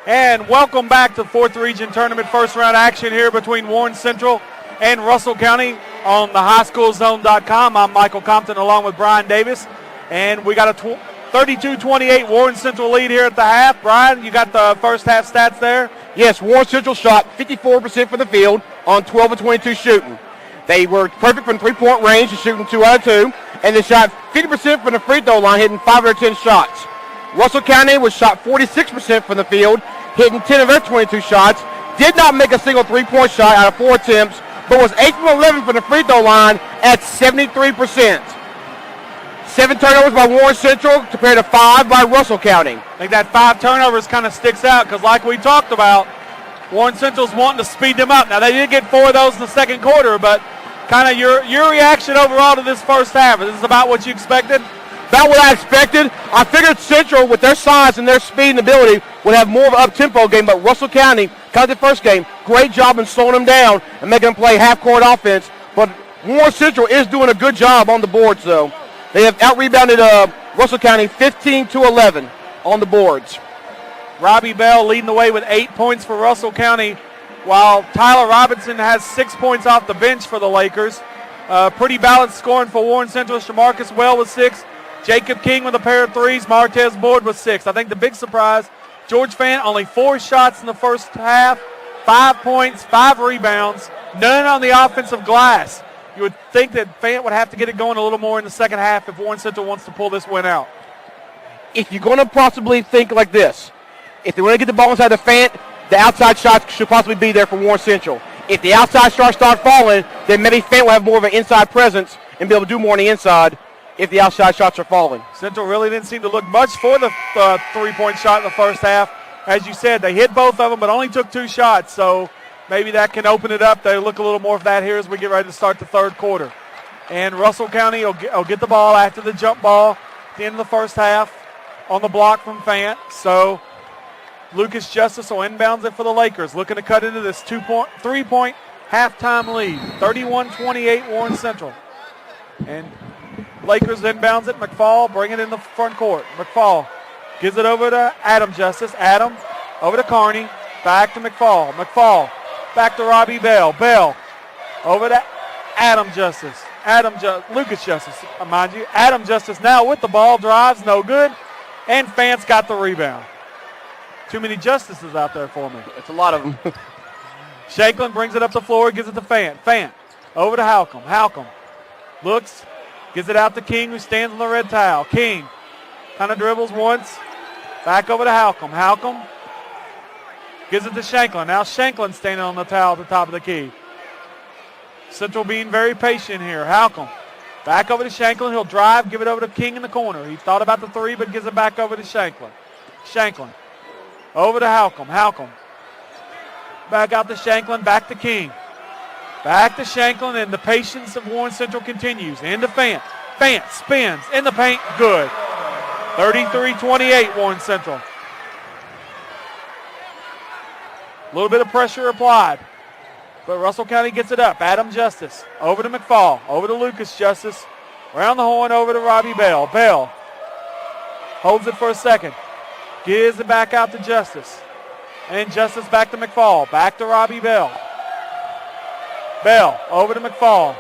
And welcome back to the 4th Region Tournament first round action here between Warren Central and Russell County on the highschoolzone.com. I'm Michael Compton along with Brian Davis. And we got a 32-28 Warren Central lead here at the half. Brian, you got the first half stats there? Yes, Warren Central shot 54% from the field on 12 of 22 shooting. They were perfect from three-point range, shooting 2 out of 2. And they shot 50% from the free throw line, hitting 5 out of 10 shots. Russell County was shot 46% from the field, hitting 10 of their 22 shots. Did not make a single three-point shot out of 4 attempts, but was 8 from 11 from the free throw line at 73%. 7 turnovers by Warren Central compared to 5 by Russell County. I think that 5 turnovers kind of sticks out because like we talked about, Warren Central's wanting to speed them up. Now, they did get 4 of those in the second quarter, but kind of your reaction overall to this first half. Is this about what you expected? About what I expected. I figured Central, with their size and their speed and ability, would have more of an up-tempo game, but Russell County, kind of the first game, great job in slowing them down and making them play half-court offense. But Warren Central is doing a good job on the boards, though. They have out-rebounded Russell County 15-11 on the boards. Robbie Bell leading the way with 8 points for Russell County, while Tyler Robinson has 6 points off the bench for the Lakers. Pretty balanced scoring for Warren Central. Shamarcus Well with 6. Jacob King with a pair of threes. Martez Board with 6. I think the big surprise, George Fant only 4 shots in the first half, 5 points, 5 rebounds, none on the offensive glass. You would think that Fant would have to get it going a little more in the second half if Warren Central wants to pull this win out. If you're going to possibly think like this, if they want to get the ball inside the Fant, the outside shots should possibly be there for Warren Central. If the outside shots start falling, then maybe Fant will have more of an inside presence and be able to do more on the inside if the outside shots are falling. Central really didn't seem to look much for the three-point shot in the first half. As you said, they hit both of them, but only took 2 shots, so maybe that can open it up. They look a little more of that here as we get ready to start the third quarter. And Russell County will get the ball after the jump ball at the end of the first half on the block from Fant. So Lucas Justice will inbounds it for the Lakers, looking to cut into this 3-point halftime lead. 31-28 Warren Central. And Lakers inbounds it. McFall bring it in the front court. McFall gives it over to Adam Justice. Adam over to Carney. Back to McFall. McFall back to Robbie Bell. Bell over to Adam Justice. Lucas Justice, mind you. Adam Justice now with the ball. Drives, no good. And Fant's got the rebound. Too many Justices out there for me. It's a lot of them. Shanklin brings it up the floor, gives it to Fant. Fant over to Halcomb. Halcomb looks, gives it out to King, who stands on the red towel. King kind of dribbles once. Back over to Halcomb. Halcomb gives it to Shanklin. Now Shanklin standing on the towel at the top of the key. Central being very patient here. Halcomb back over to Shanklin. He'll drive, give it over to King in the corner. He thought about the 3, but gives it back over to Shanklin. Shanklin over to Halcomb. Halcomb back out to Shanklin. Back to King. Back to Shanklin, and the patience of Warren Central continues. Into Fant. Fant spins in the paint. Good. 33-28 Warren Central. A little bit of pressure applied, but Russell County gets it up. Adam Justice over to McFall. Over to Lucas Justice. Around the horn over to Robbie Bell. Bell holds it for a second. Gives it back out to Justice. And Justice back to McFall. Back to Robbie Bell. Bell over to McFall.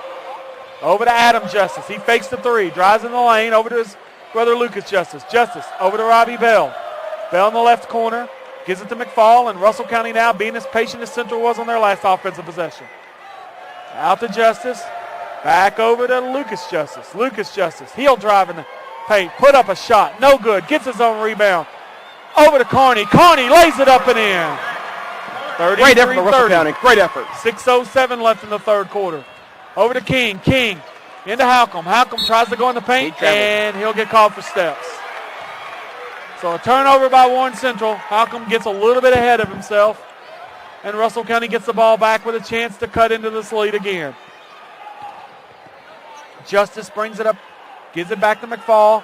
Over to Adam Justice. He fakes the 3. Drives in the lane. Over to his brother Lucas Justice. Justice over to Robbie Bell. Bell in the left corner. Gives it to McFall. And Russell County now being as patient as Central was on their last offensive possession. Out to Justice. Back over to Lucas Justice. Lucas Justice. He'll drive in the paint. Put up a shot. No good. Gets his own rebound. Over to Carney. Carney lays it up and in. Great effort for Russell County. Great effort. 6:07 left in the third quarter. Over to King. King into Halcomb. Halcomb tries to go in the paint, and he'll get called for steps. So a turnover by Warren Central. Halcomb gets a little bit ahead of himself, and Russell County gets the ball back with a chance to cut into this lead again. Justice brings it up, gives it back to McFall,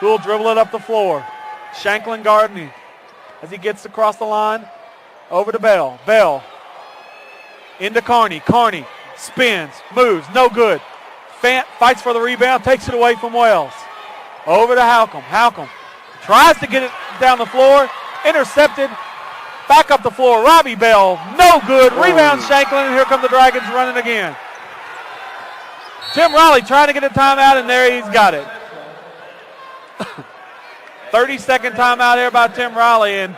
who will dribble it up the floor. Shanklin Gardner as he gets across the line. Over to Bell. Bell into Carney. Carney spins, moves, no good. Fant fights for the rebound, takes it away from Wells. Over to Halcomb. Halcomb tries to get it down the floor, intercepted Back up the floor. Robbie Bell. No good. Rebound Shanklin, and here come the Dragons running again. Tim Riley trying to get a timeout, and there he's got it. 30-second timeout here by Tim Riley, and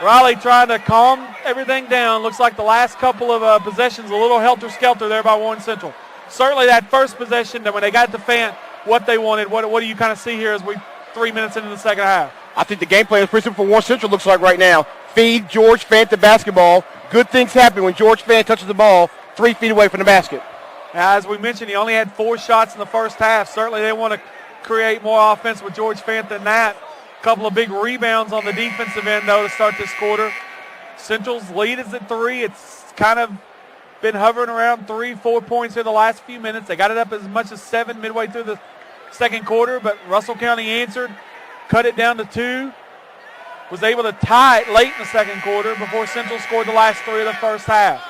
Riley trying to calm everything down. Looks like the last couple of possessions, a little helter-skelter there by Warren Central. Certainly that first possession, when they got to Fant, what they wanted. What do you kind of see here as we 3 minutes into the second half? I think the game plan is pretty simple for Warren Central, looks like right now. Feed George Fant the basketball. Good things happen when George Fant touches the ball 3 feet away from the basket. Now, as we mentioned, he only had 4 shots in the first half. Certainly they want to create more offense with George Fant than that. A couple of big rebounds on the defensive end, though, to start this quarter. Central's lead is at 3. It's kind of been hovering around 3-4 points here the last few minutes. They got it up as much as 7 midway through the second quarter, but Russell County answered, cut it down to 2. Was able to tie it late in the second quarter before Central scored the last 3 of the first half.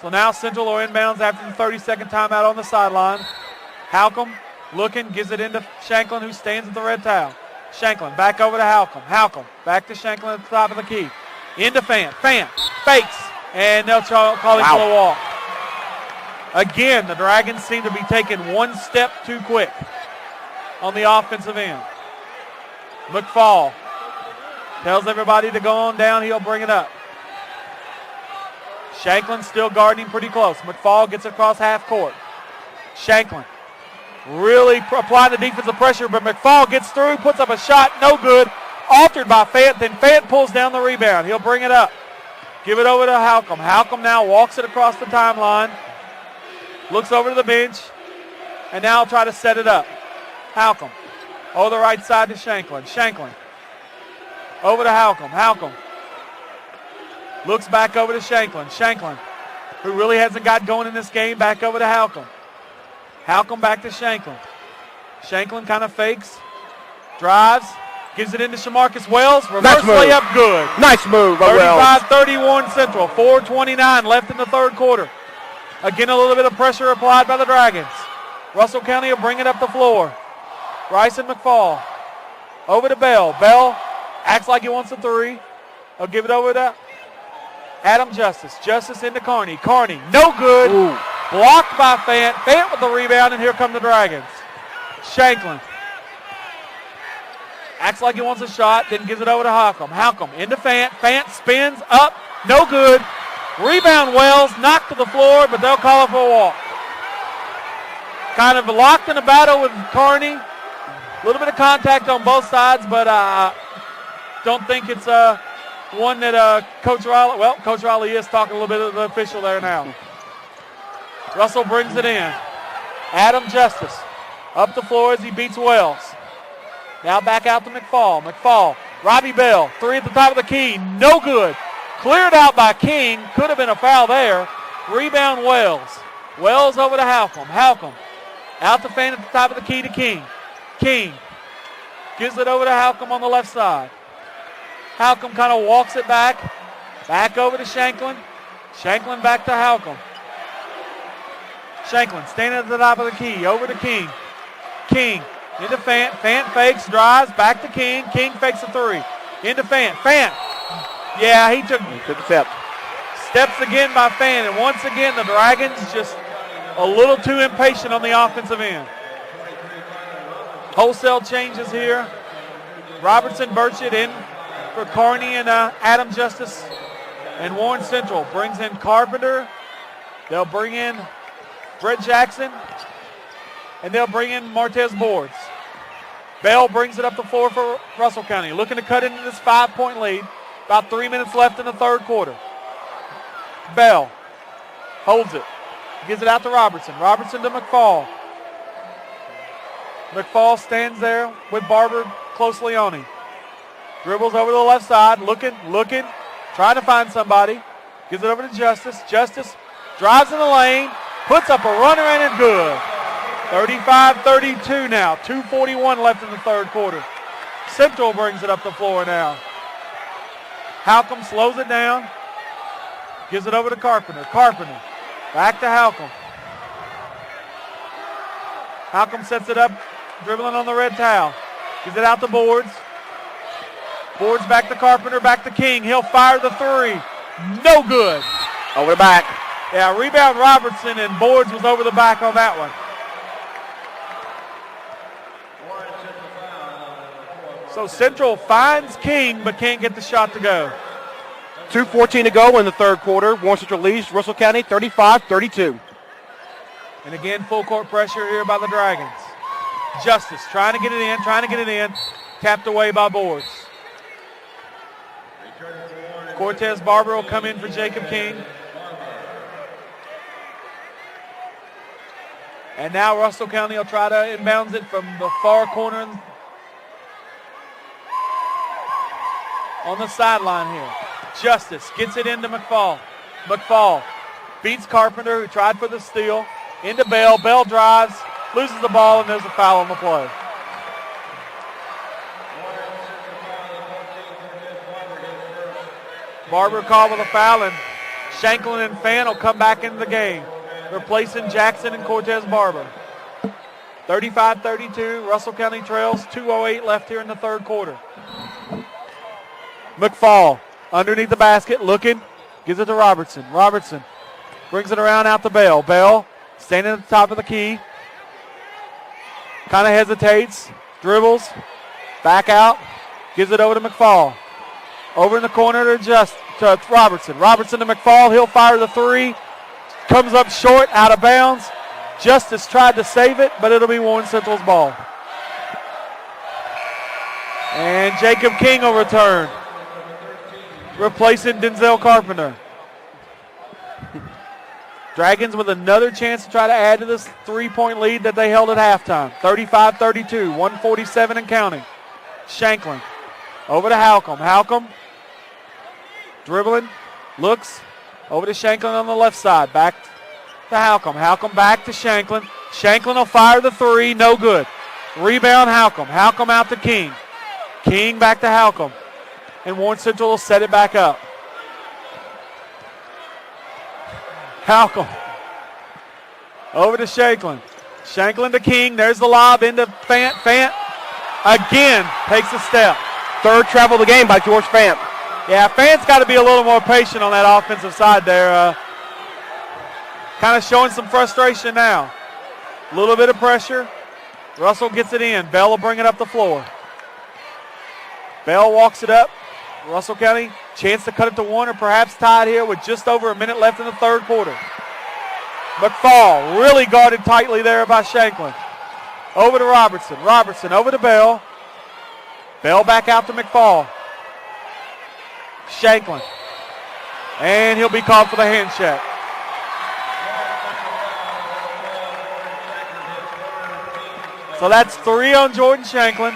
So now Central are inbounds after the 30-second timeout on the sideline. Halcomb looking, gives it into Shanklin, who stands at the red towel. Shanklin back over to Halcomb. Halcomb back to Shanklin at the top of the key. Into Fant. Fant fakes, and they'll call him for a walk. Again, the Dragons seem to be taking one step too quick on the offensive end. McFall tells everybody to go on down. He'll bring it up. Shanklin still guarding pretty close. McFall gets across half court. Shanklin really applying the defensive pressure, but McFall gets through, puts up a shot, no good. Altered by Fant, then Fant pulls down the rebound. He'll bring it up. Give it over to Halcomb. Halcomb now walks it across the timeline. Looks over to the bench, and now try to set it up. Halcomb over the right side to Shanklin. Shanklin over to Halcomb. Halcomb looks back over to Shanklin. Shanklin, who really hasn't got going in this game, back over to Halcomb. Halcomb back to Shanklin. Shanklin kind of fakes, drives, gives it into Shamarcus Wells. Reverse layup, good. Nice move by Wells. 35-31 Central. 4:29 left in the third quarter. Again, a little bit of pressure applied by the Dragons. Russell County will bring it up the floor. Bryson McFall over to Bell. Bell acts like he wants a 3. He'll give it over to Adam Justice. Justice into Carney. Carney, no good. Ooh. Blocked by Fant. Fant with the rebound, and here come the Dragons. Shanklin acts like he wants a shot, then gives it over to Halcomb. Halcomb into Fant. Fant spins up, no good. Rebound Wells, knocked to the floor, but they'll call it for a walk. Kind of locked in a battle with Carney. A little bit of contact on both sides, but don't think it's one that Coach Riley is talking a little bit of the official there now. Russell brings it in. Adam Justice up the floor as he beats Wells. Now back out to McFall. McFall, Robbie Bell, 3 at the top of the key, no good. Cleared out by King, could have been a foul there. Rebound Wells. Wells over to Halcomb. Halcomb out to Fant at the top of the key to King. King gives it over to Halcomb on the left side. Halcomb kind of walks it back over to Shanklin. Shanklin back to Halcomb. Shanklin standing at the top of the key, over to King. King into Fant. Fant fakes, drives, back to King. King fakes a 3. Into Fant. Fant. Yeah, he took a step. Steps again by Fant, and once again the Dragons just a little too impatient on the offensive end. Wholesale changes here. Robertson Burchett in for Carney and Adam Justice. And Warren Central brings in Carpenter. They'll bring in Brett Jackson. And they'll bring in Martez Boards. Bell brings it up the floor for Russell County, looking to cut into this 5-point lead. About 3 minutes left in the third quarter. Bell holds it. Gives it out to Robertson. Robertson to McFall. McFall stands there with Barber closely on him. Dribbles over to the left side, looking, trying to find somebody. Gives it over to Justice. Justice drives in the lane, puts up a runner, and it's good. 35-32 now. 2:41 left in the third quarter. Central brings it up the floor now. Halcomb slows it down. Gives it over to Carpenter. Carpenter back to Halcomb. Halcomb sets it up, dribbling on the red towel. Gives it out to Boards. Boards back to Carpenter, back to King. He'll fire the three. No good. Over the back. Yeah, rebound Robertson, and Boards was over the back on that one. So Central finds King, but can't get the shot to go. 2:14 to go in the third quarter. Warren Central leads Russell County 35-32. And again, full court pressure here by the Dragons. Justice trying to get it in, Tapped away by Boards. Cortez Barber will come in for Jacob King. And now Russell County will try to inbounds it from the far corner on the sideline here. Justice gets it into McFall. McFall beats Carpenter, who tried for the steal. Into Bell. Bell drives, loses the ball, and there's a foul on the play. Barber called with a foul, and Shanklin and Fan will come back into the game, replacing Jackson and Cortez Barber. 35-32, Russell County trails, 2:08 left here in the third quarter. McFall underneath the basket, looking, gives it to Robertson. Robertson brings it around out to Bell. Bell standing at the top of the key, kind of hesitates, dribbles, back out, gives it over to McFall. Over in the corner to Robertson. Robertson to McFall. He'll fire the three. Comes up short, out of bounds. Justice tried to save it, but it'll be Warren Central's ball. And Jacob King will return, replacing Denzel Carpenter. Dragons with another chance to try to add to this three-point lead that they held at halftime. 35-32, 147 and counting. Shanklin over to Halcomb. Halcomb dribbling, looks, over to Shanklin on the left side. Back to Halcomb. Halcomb back to Shanklin. Shanklin will fire the three, no good. Rebound Halcomb. Halcomb out to King. King back to Halcomb. And Warren Central will set it back up. Halcomb over to Shanklin. Shanklin to King. There's the lob into Fant. Fant again takes a step. Third travel of the game by George Fant. Yeah, Fant's got to be a little more patient on that offensive side there. Kind of showing some frustration now. A little bit of pressure. Russell gets it in. Bell will bring it up the floor. Bell walks it up. Russell County, chance to cut it to one or perhaps tied here with just over a minute left in the third quarter. McFall really guarded tightly there by Shanklin. Over to Robertson. Robertson over to Bell. Bell back out to McFall. Shanklin. And he'll be called for the hand check. So that's 3 on Jordan Shanklin.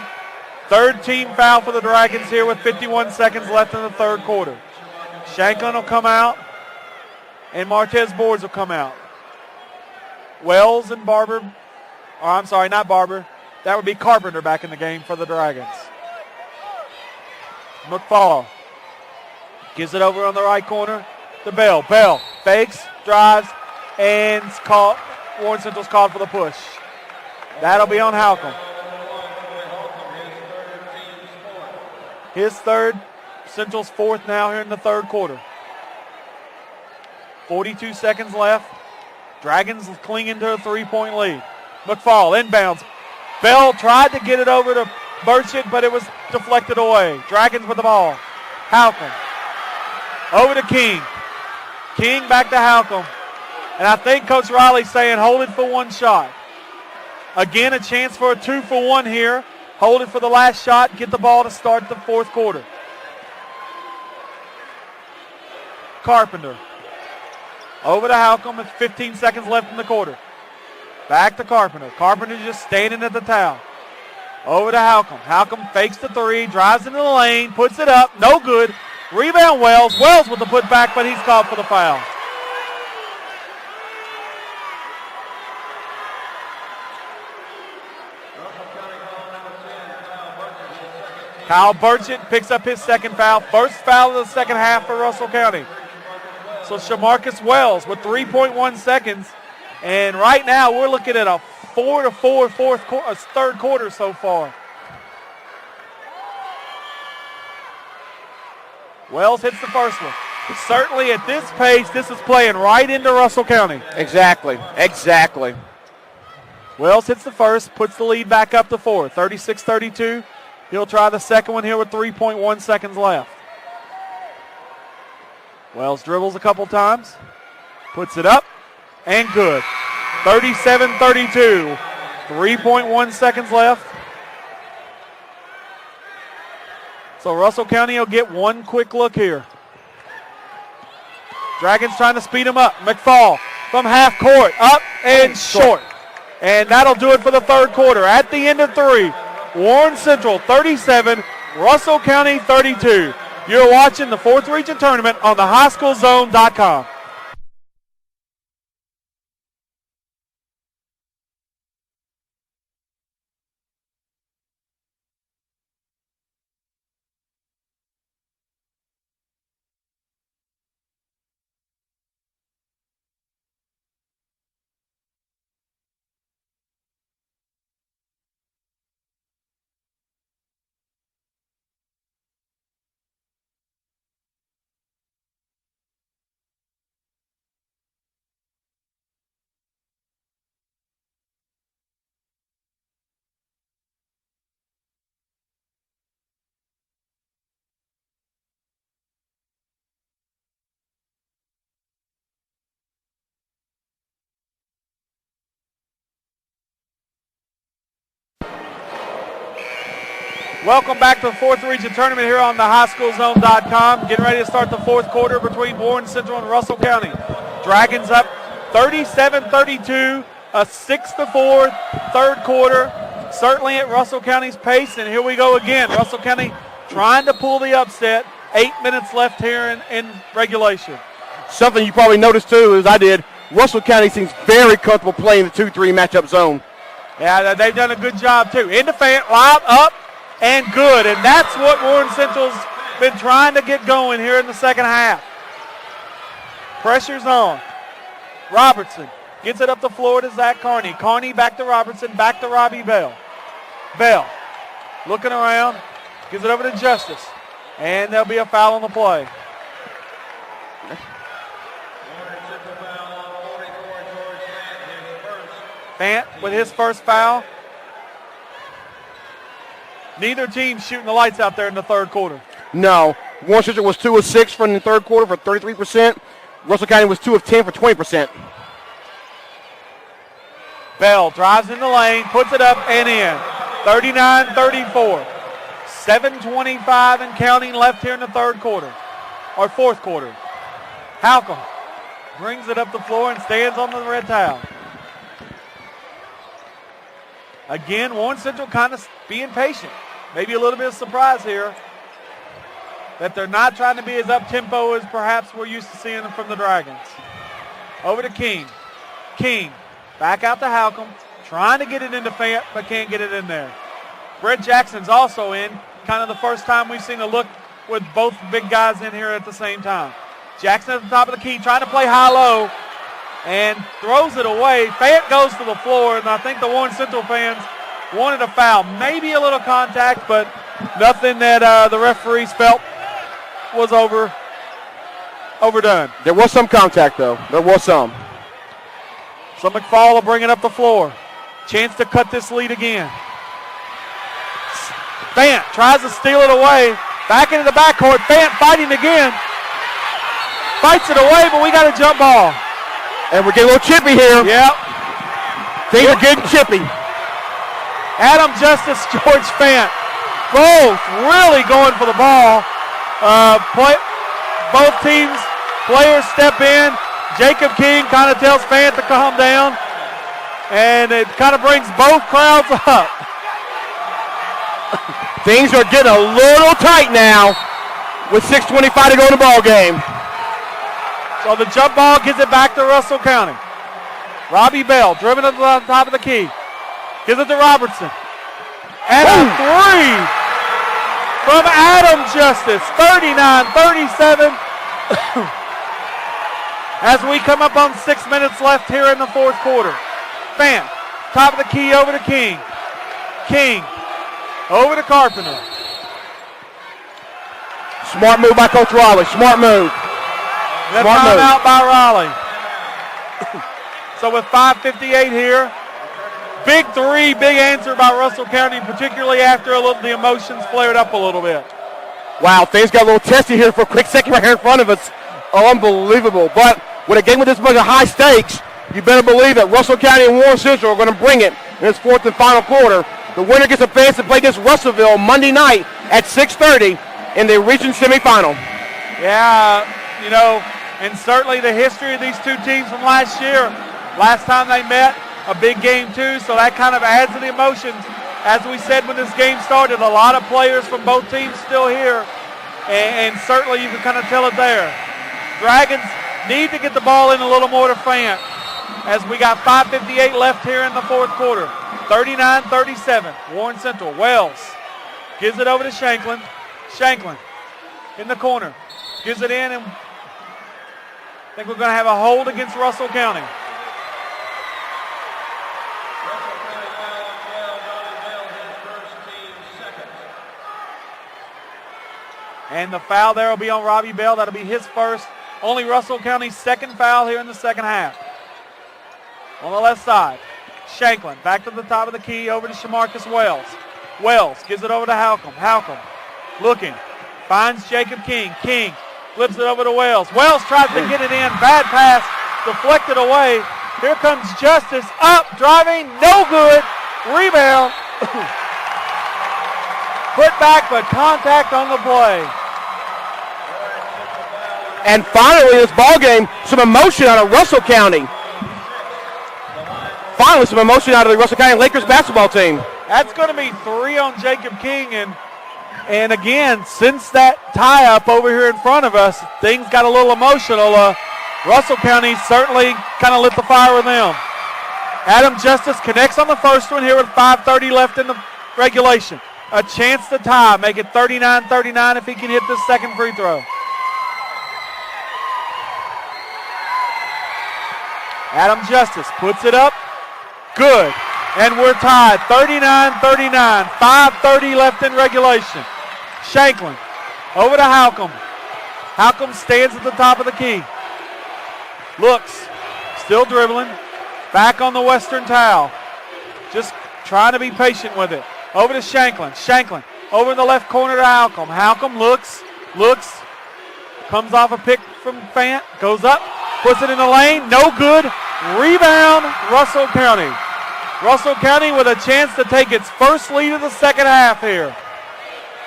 Third team foul for the Dragons here with 51 seconds left in the third quarter. Shanklin will come out, and Martez Boards will come out. Wells and Barber, or I'm sorry, not Barber. That would be Carpenter back in the game for the Dragons. McFall gives it over on the right corner to Bell. Bell fakes, drives, and Warren Central's called for the push. That'll be on Halcomb. His third, Central's fourth now here in the third quarter. 42 seconds left. Dragons clinging to a three-point lead. McFall inbounds. Bell tried to get it over to Burchett, but it was deflected away. Dragons with the ball. Halcomb. Over to King. King back to Halcomb. And I think Coach Riley's saying hold it for one shot. Again, a chance for a 2-for-1 here. Hold it for the last shot. Get the ball to start the fourth quarter. Carpenter. Over to Halcomb with 15 seconds left in the quarter. Back to Carpenter. Carpenter just standing at the towel. Over to Halcomb. Halcomb fakes the three, drives into the lane, puts it up. No good. Rebound Wells. Wells with the putback, but he's called for the foul. Kyle Burchett picks up his second foul. First foul of the second half for Russell County. So Shamarcus Wells with 3.1 seconds. And right now we're looking at a 4-4 third quarter so far. Wells hits the first one. Certainly at this pace, this is playing right into Russell County. Exactly. Wells hits the first, puts the lead back up to 4, 36-32. He'll try the second one here with 3.1 seconds left. Wells dribbles a couple times, puts it up, and good. 37-32, 3.1 seconds left. So Russell County will get one quick look here. Dragons trying to speed him up. McFall from half court, up and short. And that'll do it for the third quarter. At the end of 3, Warren Central 37, Russell County 32. You're watching the 4th Region Tournament on the highschoolzone.com. Welcome back to the 4th Region Tournament here on the highschoolzone.com. Getting ready to start the 4th quarter between Warren Central and Russell County. Dragons up 37-32, a 6-4 third quarter. Certainly at Russell County's pace, and here we go again. Russell County trying to pull the upset. 8 minutes left here in regulation. Something you probably noticed too, as I did, Russell County seems very comfortable playing the 2-3 matchup zone. Yeah, they've done a good job too. In the fan, lob, up, and good. And that's what Warren Central's been trying to get going here in the second half. Pressure's on. Robertson gets it up the floor to Zach Carney. Carney back to Robertson, back to Robbie Bell. Bell looking around, gives it over to Justice. And there'll be a foul on the play. Fant with his first foul. Neither team shooting the lights out there in the third quarter. No. Warren Central was 2 of 6 from the third quarter for 33%. Russell County was 2 of 10 for 20%. Bell drives in the lane, puts it up and in. 39-34. 7:25 and counting left here in the third quarter, or fourth quarter. Halcomb brings it up the floor and stands on the red towel. Again, Warren Central kind of being patient. Maybe a little bit of surprise here that they're not trying to be as up-tempo as perhaps we're used to seeing from the Dragons. Over to King. King back out to Halcomb, trying to get it into Fant, but can't get it in there. Brett Jackson's also in. Kind of the first time we've seen a look with both big guys in here at the same time. Jackson at the top of the key, trying to play high-low, and throws it away. Fant goes to the floor, and I think the Warren Central fans wanted a foul. Maybe a little contact, but nothing that the referees felt was overdone. There was some contact, though. There was some. So McFall will bring it up the floor. Chance to cut this lead again. Fant tries to steal it away. Back into the backcourt. Fant fighting again. Fights it away, but we got a jump ball. And we're getting a little chippy here. Yep. Things are getting chippy. Adam Justice, George Fant, both really going for the ball. Both teams, players step in. Jacob King kind of tells Fant to calm down. And it kind of brings both crowds up. Things are getting a little tight now with 6:25 to go in the ball game. So the jump ball gives it back to Russell County. Robbie Bell driven up to the top of the key. Gives it to Robertson. And a three from Adam Justice. 39-37. As we come up on 6 minutes left here in the fourth quarter. Fant, top of the key over to King. King over to Carpenter. Smart move by Coach Raleigh. Smart move. The timeout by Raleigh. So with 5:58 here, big three, big answer by Russell County, particularly after the emotions flared up a little bit. Wow, things got a little testy here for a quick second right here in front of us. Unbelievable. But with a game with this much of high stakes, you better believe that Russell County and Warren Central are going to bring it in this fourth and final quarter. The winner gets a chance to play against Russellville Monday night at 6:30 in the region semifinal. Yeah, you know, and certainly the history of these two teams from last year. Last time they met, a big game too, so that kind of adds to the emotions. As we said when this game started, a lot of players from both teams still here, and certainly you can kind of tell it there. Dragons need to get the ball in a little more to Fant, as we got 5:58 left here in the fourth quarter. 39-37, Warren Central. Wells gives it over to Shanklin. Shanklin in the corner, gives it in, and I think we're going to have a hold against Russell County. And the foul there will be on Robbie Bell. That'll be his first. Only Russell County's second foul here in the second half. On the left side, Shanklin back to the top of the key, over to Shamarcus Wells. Wells gives it over to Halcomb. Halcomb looking, finds Jacob King. King flips it over to Wells. Wells tries to get it in. Bad pass, deflected away. Here comes Justice, up, driving, no good. Rebound. Put back, but contact on the play. And finally, in this ball game, some emotion out of Russell County. Finally, some emotion out of the Russell County Lakers basketball team. That's going to be 3 on Jacob King, and again, since that tie-up over here in front of us, things got a little emotional. Russell County certainly kind of lit the fire with them. Adam Justice connects on the first one here with 5:30 left in the regulation. A chance to tie, make it 39-39 if he can hit this second free throw. Adam Justice puts it up. Good. And we're tied, 39-39. 5:30 left in regulation. Shanklin over to Halcomb. Halcomb stands at the top of the key. Looks, still dribbling. Back on the western towel. Just trying to be patient with it. Over to Shanklin. Shanklin over in the left corner to Halcomb. Halcomb looks. Comes off a pick from Fant. Goes up. Puts it in the lane. No good. Rebound, Russell County. Russell County with a chance to take its first lead of the second half here.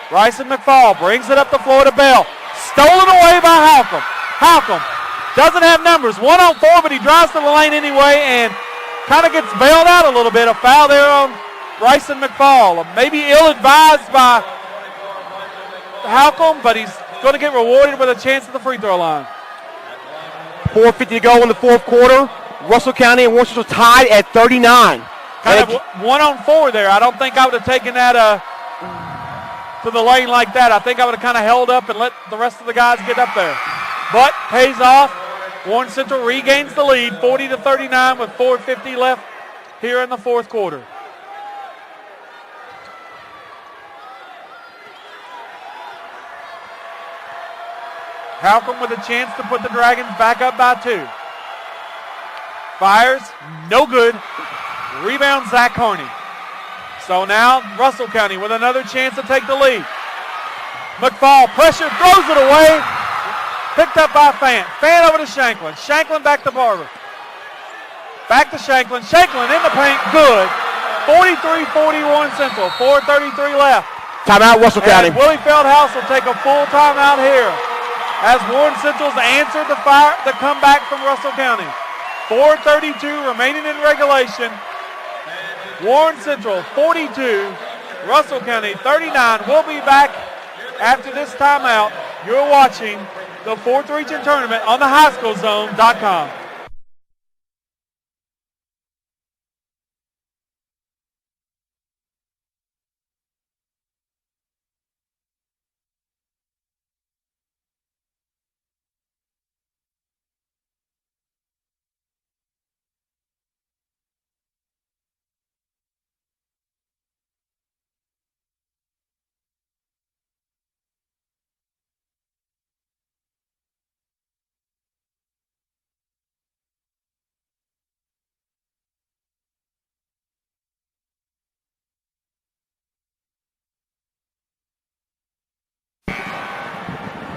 Bryson McFall brings it up the floor to Bell. Stolen away by Halcomb. Halcomb doesn't have numbers. 1-on-4, but he drives to the lane anyway and kind of gets bailed out a little bit. A foul there on Bryson McFall. Maybe ill-advised by Halcomb, but he's going to get rewarded with a chance at the free throw line. 4:50 to go in the fourth quarter. Russell County and Warren Central tied at 39. Kind of 1-on-4 there. I don't think I would have taken that to the lane like that. I think I would have kind of held up and let the rest of the guys get up there. But pays off. Warren Central regains the lead, 40-39 with 4:50 left here in the fourth quarter. Halcomb with a chance to put the Dragons back up by 2. Fires, no good. Rebound, Zach Carney. So now Russell County with another chance to take the lead. McFall, pressure, throws it away. Picked up by Fant. Fant over to Shanklin. Shanklin back to Barber. Back to Shanklin. Shanklin in the paint, good. 43-41 Central, 4:33 left. Timeout, Russell County. And Willie Feldhouse will take a full timeout here as Warren Central's answered the comeback from Russell County. 4:32 remaining in regulation. Warren Central 42, Russell County 39. We'll be back after this timeout. You're watching the 4th Region Tournament on the highschoolzone.com.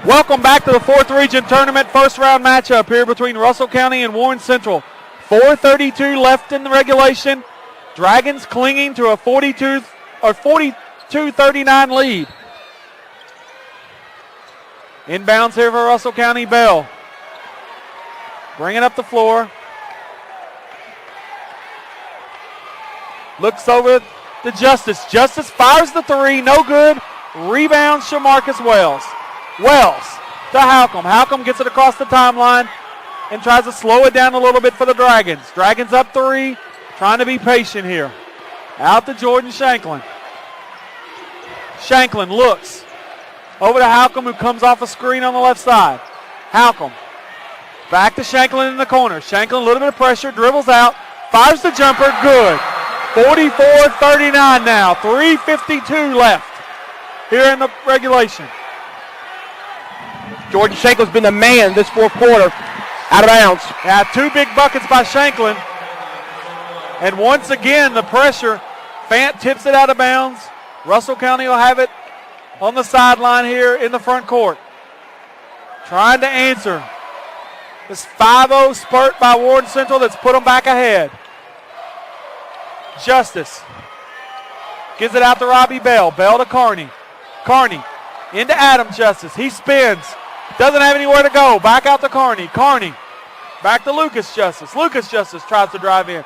Welcome back to the 4th Region Tournament. First round matchup here between Russell County and Warren Central. 4:32 left in the regulation. Dragons clinging to a 42-39 lead. Inbounds here for Russell County. Bell. Bringing up the floor. Looks over to Justice. Justice fires the three. No good. Rebound Shamarcus Wells. Wells to Halcomb. Halcomb gets it across the timeline and tries to slow it down a little bit for the Dragons. Dragons up three. Trying to be patient here. Out to Jordan Shanklin. Shanklin looks over to Halcomb, who comes off a screen on the left side. Halcomb back to Shanklin in the corner. Shanklin, a little bit of pressure, dribbles out, fires the jumper, good. 44-39 now, 3:52 left here in the regulation. Jordan Shanklin's been the man this fourth quarter. Out of bounds. Yeah, two big buckets by Shanklin. And once again, the pressure. Fant tips it out of bounds. Russell County will have it on the sideline here in the front court. Trying to answer this 5-0 spurt by Warren Central that's put them back ahead. Justice gives it out to Robbie Bell. Bell to Carney. Carney into Adam Justice. He spins. Doesn't have anywhere to go. Back out to Carney. Carney back to Lucas Justice. Lucas Justice tries to drive in.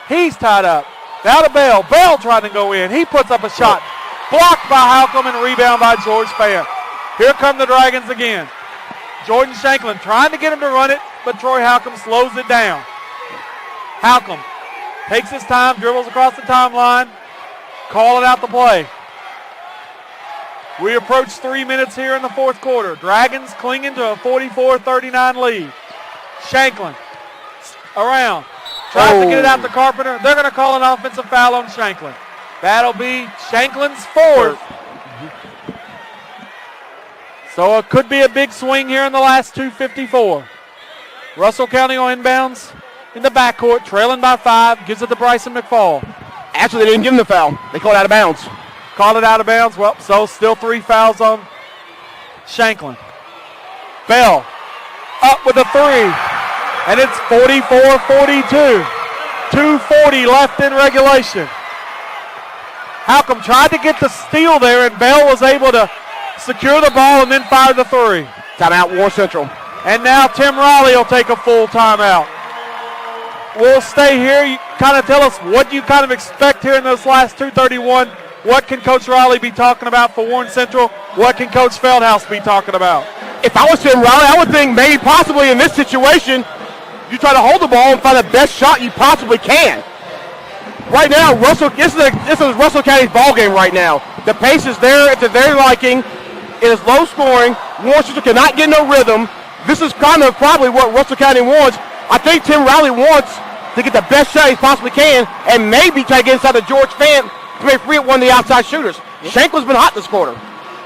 He's tied up. Now to Bell. Bell trying to go in. He puts up a shot. Blocked by Halcomb and rebound by George Fant. Here come the Dragons again. Jordan Shanklin trying to get him to run it, but Troy Halcomb slows it down. Halcomb takes his time, dribbles across the timeline, calling out the play. We approach 3 minutes here in the fourth quarter. Dragons clinging to a 44-39 lead. Shanklin around. Tries to get it out to Carpenter. They're going to call an offensive foul on Shanklin. That'll be Shanklin's fourth. So it could be a big swing here in the last 2:54. Russell County on inbounds in the backcourt, trailing by 5. Gives it to Bryson McFall. Actually, they didn't give him the foul. They called it out of bounds. Called it out of bounds. Well, so still 3 fouls on Shanklin. Bell up with a 3. And it's 44-42. 2:40 left in regulation. Halcomb tried to get the steal there, and Bell was able to secure the ball and then fire the 3. Timeout, Warren Central. And now Tim Riley will take a full timeout. We'll stay here. You kind of tell us what you kind of expect here in this last 2:31. What can Coach Riley be talking about for Warren Central? What can Coach Feldhouse be talking about? If I was Tim Riley, I would think maybe possibly in this situation, you try to hold the ball and find the best shot you possibly can. Right now, this is Russell County's ball game right now. The pace is there. It's to their liking. It is low scoring. Warren Central cannot get no rhythm. This is kind of probably what Russell County wants. I think Tim Riley wants to get the best shot he possibly can and maybe try to get inside the George Fant to make free at one of the outside shooters. Shanklin's been hot this quarter.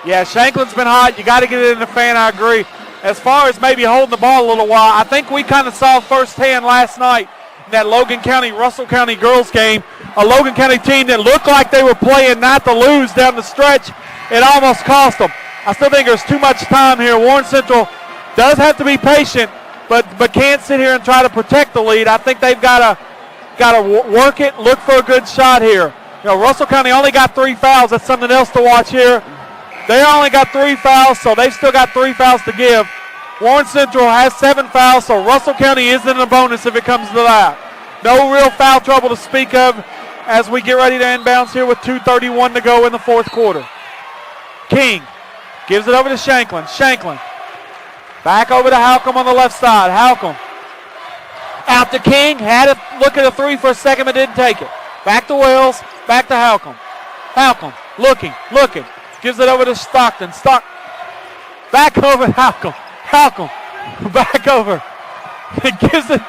Yeah, Shanklin's been hot. You got to get it in the Fant, I agree. As far as maybe holding the ball a little while, I think we kind of saw firsthand last night in that Logan County-Russell County girls game, a Logan County team that looked like they were playing not to lose down the stretch. It almost cost them. I still think there's too much time here. Warren Central does have to be patient, but can't sit here and try to protect the lead. I think they've got to work it, look for a good shot here. You know, Russell County only got 3 fouls. That's something else to watch here. They only got 3 fouls, so they've still got 3 fouls to give. Warren Central has 7 fouls, so Russell County isn't a bonus if it comes to that. No real foul trouble to speak of as we get ready to inbounds here with 2:31 to go in the fourth quarter. King gives it over to Shanklin. Shanklin back over to Halcomb on the left side. Halcomb out to King. Had a look at a 3 for a second, but didn't take it. Back to Wells. Back to Halcomb. Halcomb looking. Gives it over to Stockton. Back over to Halcomb. Halcomb back over. It gives it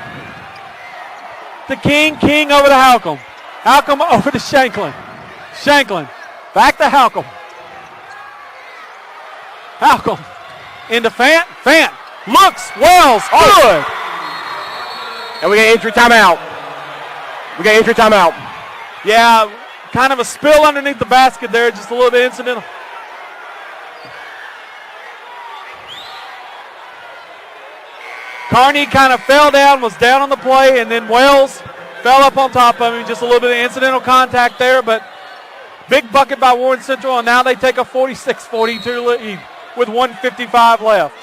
to King. King over to Halcomb. Halcomb over to Shanklin. Shanklin back to Halcomb. Halcomb into Fant. Fant looks. Wells. Good. And we got entry timeout. Yeah, kind of a spill underneath the basket there. Just a little bit incidental. Carney kind of fell down, was down on the play, and then Wells fell up on top of him. Just a little bit of incidental contact there, but big bucket by Warren Central, and now they take a 46-42 lead with 1:55 left.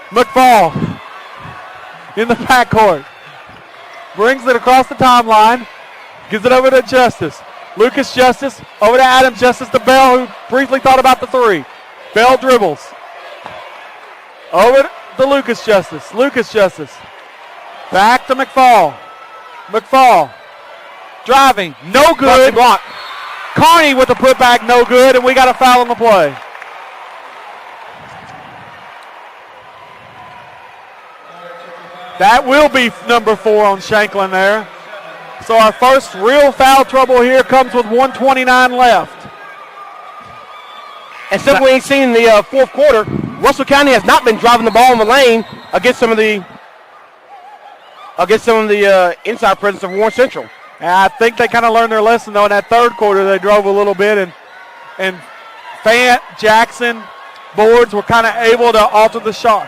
McFall in the backcourt. Brings it across the timeline. Gives it over to Justice. Lucas Justice over to Adam Justice to Bell, who briefly thought about the three. Bell dribbles. Over to Lucas Justice. Lucas Justice. Back to McFall. McFall. Driving. No good. Block. Carney with the putback. No good. And we got a foul on the play. That will be number 4 on Shanklin there. So our first real foul trouble here comes with 1:29 left. And since we ain't seen the fourth quarter, Russell County has not been driving the ball in the lane against some of the inside presence of Warren Central. And I think they kind of learned their lesson, though. In that third quarter, they drove a little bit, and Fant, Jackson, Boards were kind of able to alter the shot.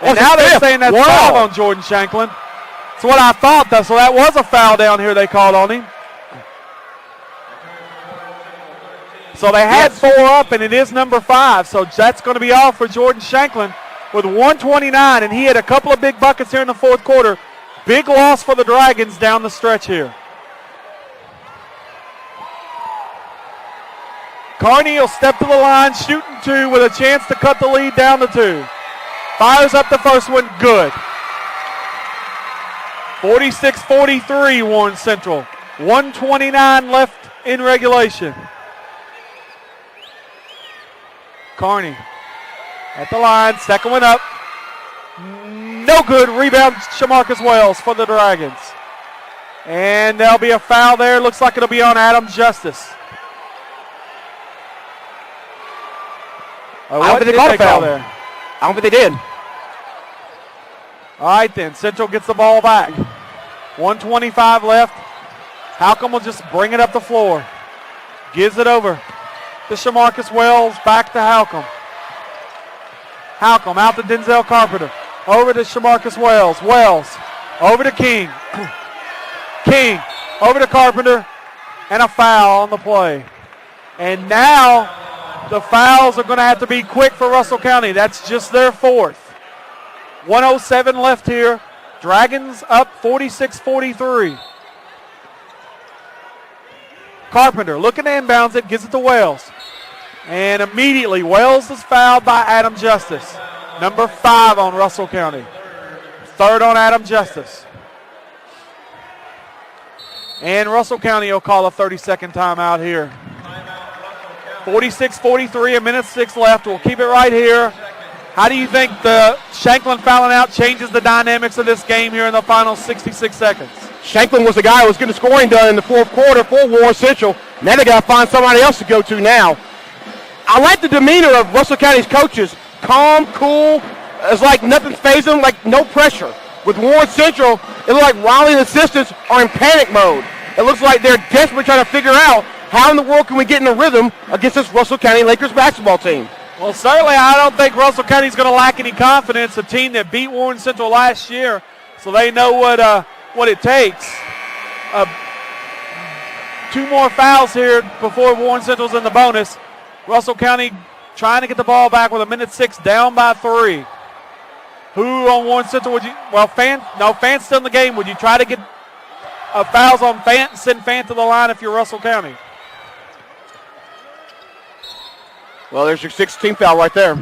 And now they're saying that's foul on Jordan Shanklin. That's what I thought, though. So that was a foul down here they called on him. So they had 4 up, and it is number 5. So that's going to be off for Jordan Shanklin with 1:29, and he had a couple of big buckets here in the fourth quarter. Big loss for the Dragons down the stretch here. Carney will step to the line, shooting 2 with a chance to cut the lead down to 2. Fires up the first one, good. 46-43, Warren Central. 1:29 left in regulation. Carney at the line, second one up. No good, rebound Shamarcus Wells for the Dragons. And there'll be a foul there. Looks like it'll be on Adam Justice. I don't think they called a foul there. I don't think they did. All right, then. Central gets the ball back. 1:25 left. Halcombe will just bring it up the floor. Gives it over to Shamarcus Wells. Back to Halcombe. Halcombe out to Denzel Carpenter. Over to Shamarcus Wells. Wells over to King. King over to Carpenter. And a foul on the play. And now the fouls are going to have to be quick for Russell County. That's just their 4th. 1:07 left here. Dragons up 46-43. Carpenter looking to inbounds it, gives it to Wells. And immediately Wells is fouled by Adam Justice. Number 5 on Russell County. 3rd on Adam Justice. And Russell County will call a 30-second timeout here. 46-43, a minute 6 left. We'll keep it right here. How do you think the Shanklin fouling out changes the dynamics of this game here in the final 66 seconds? Shanklin was the guy who was getting scoring done in the fourth quarter for Warren Central. Now they got to find somebody else to go to now. I like the demeanor of Russell County's coaches. Calm, cool. It's like nothing's phasing them, like no pressure. With Warren Central, it looks like Riley and assistants are in panic mode. It looks like they're desperately trying to figure out how in the world can we get in a rhythm against this Russell County Lakers basketball team. Well, certainly I don't think Russell County's going to lack any confidence. A team that beat Warren Central last year, so they know what it takes. 2 more fouls here before Warren Central's in the bonus. Russell County trying to get the ball back with a minute 6, down by 3. Who on Warren Central would you? Well, Fant's still in the game. Would you try to get fouls on Fant and send Fant to the line if you're Russell County? Well, there's your 16th foul right there.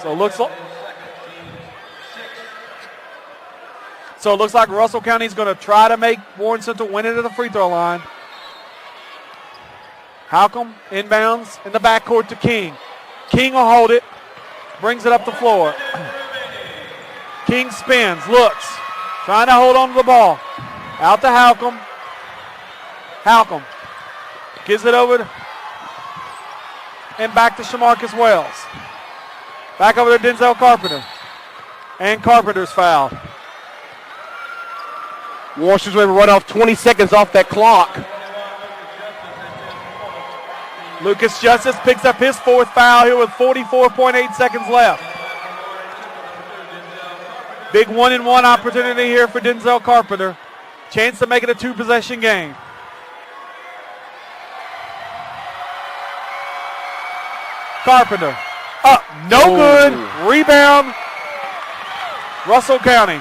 So it looks like Russell County's going to try to make Warren Central win it at the free throw line. Halcombe inbounds in the backcourt to King. King will hold it, brings it up the floor. King spins, looks, trying to hold on to the ball. Out to Halcombe. Halcombe gives it over and back to Shamarcus Wells. Back over to Denzel Carpenter. And Carpenter's fouled. Washington's going to run off 20 seconds off that clock. Lucas Justice picks up his 4th foul here with 44.8 seconds left. Big 1-and-1 opportunity here for Denzel Carpenter. Chance to make it a 2-possession game. Carpenter up, no good. Rebound, Russell County.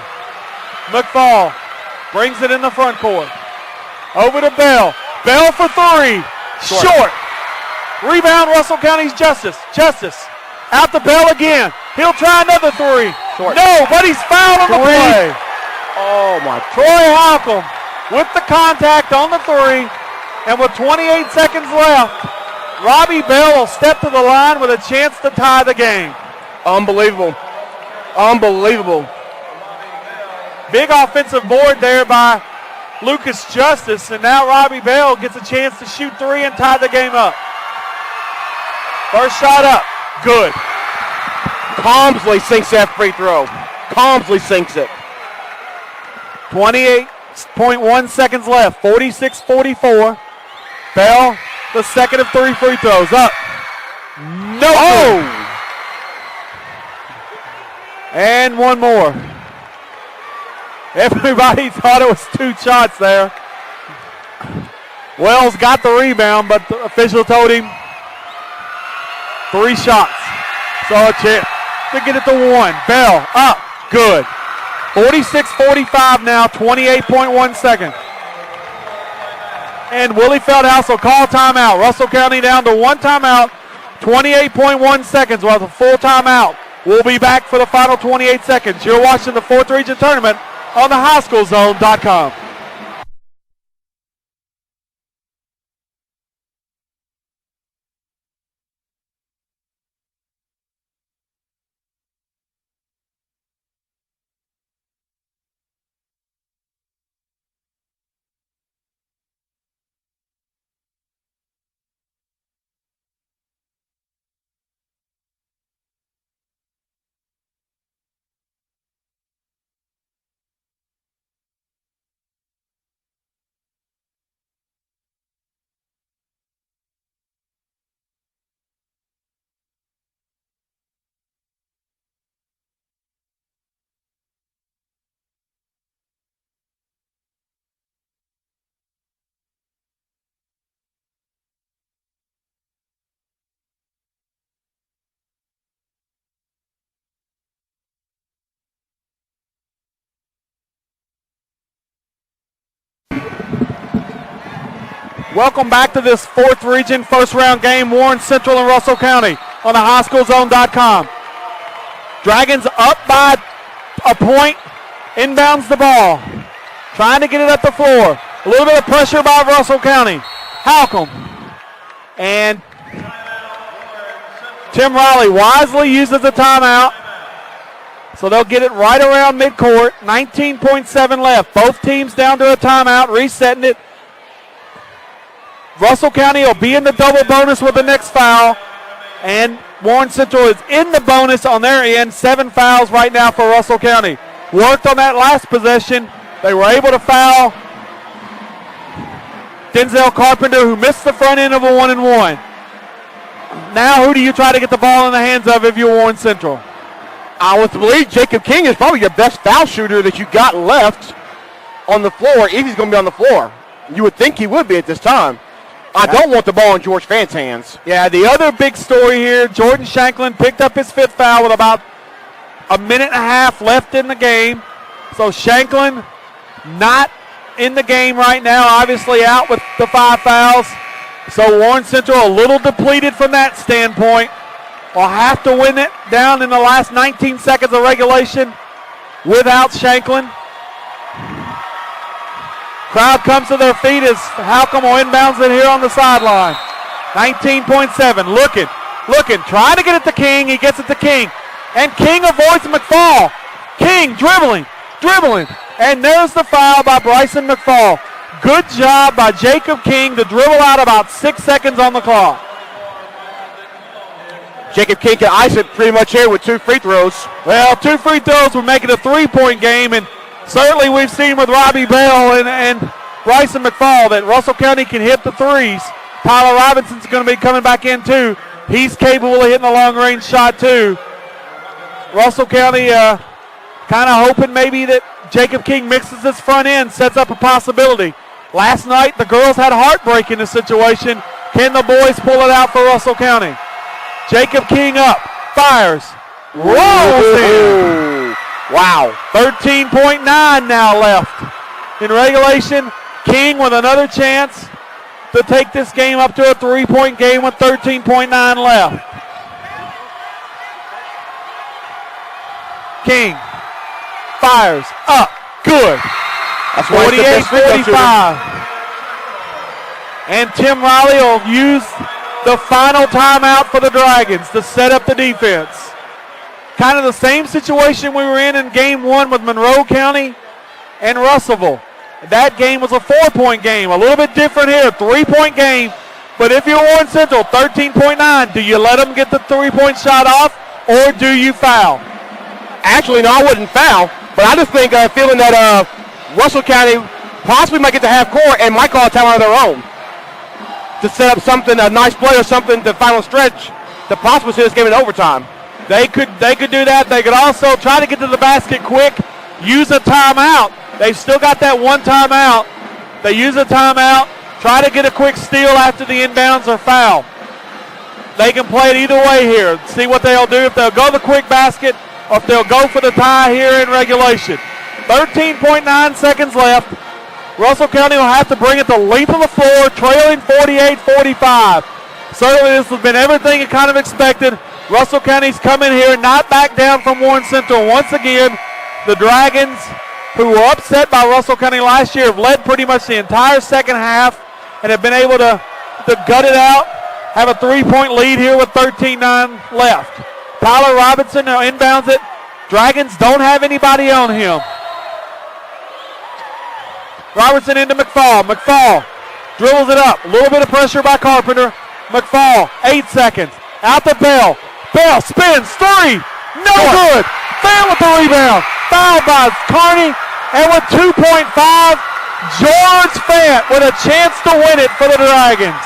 McFall brings it in the front court. Over to Bell. Bell for 3. Short. Rebound, Russell County's Justice. Justice out to Bell again. He'll try another 3. Short. No, but he's fouled on the play. Oh, my. Troy Halcomb with the contact on the 3. And with 28 seconds left, Robbie Bell will step to the line with a chance to tie the game. Unbelievable. Unbelievable. Big offensive board there by Lucas Justice, and now Robbie Bell gets a chance to shoot 3 and tie the game up. First shot up, good. Comsley sinks that free throw. Comsley sinks it. 28.1 seconds left, 46-44. Bell, the second of 3 free throws, up. No. Oh. And one more. Everybody thought it was 2 shots there. Wells got the rebound, but the official told him 3 shots. So a chance to get it to 1. Bell up, good. 46-45 now, 28.1 seconds. And Willie Feldhouse will call timeout. Russell County down to 1 timeout, 28.1 seconds. We'll have a full timeout. We'll be back for the final 28 seconds. You're watching the 4th Region Tournament on the highschoolzone.com. Welcome back to this 4th Region first round game, Warren Central and Russell County on the highschoolzone.com. Dragons up by a point, inbounds the ball. Trying to get it up the floor. A little bit of pressure by Russell County. Halcomb. And Tim Riley wisely uses the timeout. So they'll get it right around midcourt. 19.7 left. Both teams down to a timeout, resetting it. Russell County will be in the double bonus with the next foul. And Warren Central is in the bonus on their end. 7 fouls right now for Russell County. Worked on that last possession. They were able to foul Denzel Carpenter, who missed the front end of a 1-and-1. Now who do you try to get the ball in the hands of if you're Warren Central? I would believe Jacob King is probably your best foul shooter that you got left on the floor if he's going to be on the floor. You would think he would be at this time. I don't want the ball in George Fant's hands. Yeah, the other big story here, Jordan Shanklin picked up his 5th foul with about a minute and a half left in the game. So Shanklin not in the game right now, obviously out with the 5 fouls. So Warren Central a little depleted from that standpoint. Will have to win it down in the last 19 seconds of regulation without Shanklin. Crowd comes to their feet as Halcomb will inbounds it here on the sideline. 19.7, looking, trying to get it to King. He gets it to King. And King avoids McFall. King dribbling. And there's the foul by Bryson McFall. Good job by Jacob King to dribble out about 6 seconds on the clock. Jacob King can ice it pretty much here with 2 free throws. Well, 2 free throws would make it a 3-point game, and certainly we've seen with Robbie Bell and Bryson McFall that Russell County can hit the threes. Tyler Robinson's going to be coming back in too. He's capable of hitting a long-range shot too. Russell County kind of hoping maybe that Jacob King mixes this front end, sets up a possibility. Last night, the girls had heartbreak in the situation. Can the boys pull it out for Russell County? Jacob King up, fires, rolls in. Wow. 13.9 now left in regulation. King with another chance to take this game up to a 3-point game with 13.9 left. King fires up, good. That's 48-45. And Tim Riley will use the final timeout for the Dragons to set up the defense. Kind of the same situation we were in game one with Monroe County and Russellville. That game was a 4-point game. A little bit different here, 3-point game. But if you're Warren Central, 13.9, do you let them get the 3-point shot off or do you foul? Actually, no, I wouldn't foul. But I just think feeling that Russell County possibly might get to half court and might call a timeout of their own to set up something, a nice play or something, the final stretch to possibly see this game in overtime. They could do that. They could also try to get to the basket quick, use a timeout. They've still got that one timeout. They use a timeout, try to get a quick steal after the inbounds or foul. They can play it either way here. See what they'll do, if they'll go the quick basket or if they'll go for the tie here in regulation. 13.9 seconds left. Russell County will have to bring it the length of the floor, trailing 48-45. Certainly this has been everything you kind of expected. Russell County's coming here, not back down from Warren Central. Once again, the Dragons, who were upset by Russell County last year, have led pretty much the entire second half and have been able to gut it out, have a 3-point lead here with 13.9 left. Tyler Robinson now inbounds it. Dragons don't have anybody on him. Robertson into McFall. McFall dribbles it up. A little bit of pressure by Carpenter. McFall, 8 seconds. Out to Bell. Bell spins, 3. No good. Fan with the rebound. Fouled by Kearney. And with 2.5, George Fant with a chance to win it for the Dragons.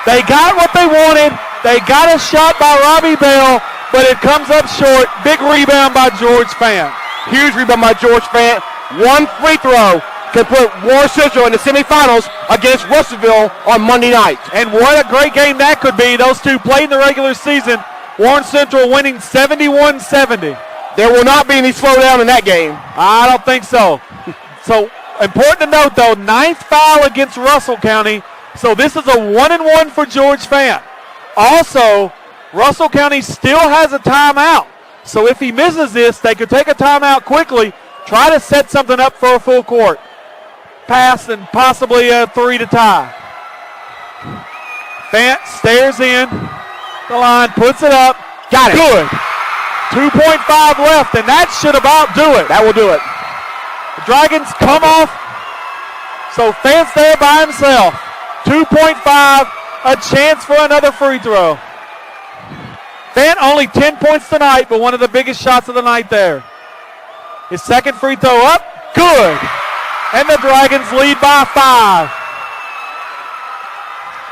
They got what they wanted. They got a shot by Robbie Bell, but it comes up short. Big rebound by George Fant. Huge rebound by George Fant. One free throw can put Warren Central in the semifinals against Russellville on Monday night. And what a great game that could be. Those two played in the regular season. Warren Central winning 71-70. There will not be any slowdown in that game. I don't think so. So important to note, though, 9th foul against Russell County. So this is a 1-and-1 for George Fant. Also, Russell County still has a timeout. So if he misses this, they could take a timeout quickly, try to set something up for a full court pass and possibly a 3 to tie. Fant stares in the line, puts it up. Got it. Good. 2.5 left, and that should about do it. That will do it. The Dragons come off. So Fant's there by himself. 2.5, a chance for another free throw. Fant only 10 points tonight, but one of the biggest shots of the night there. His second free throw up, good. And the Dragons lead by 5.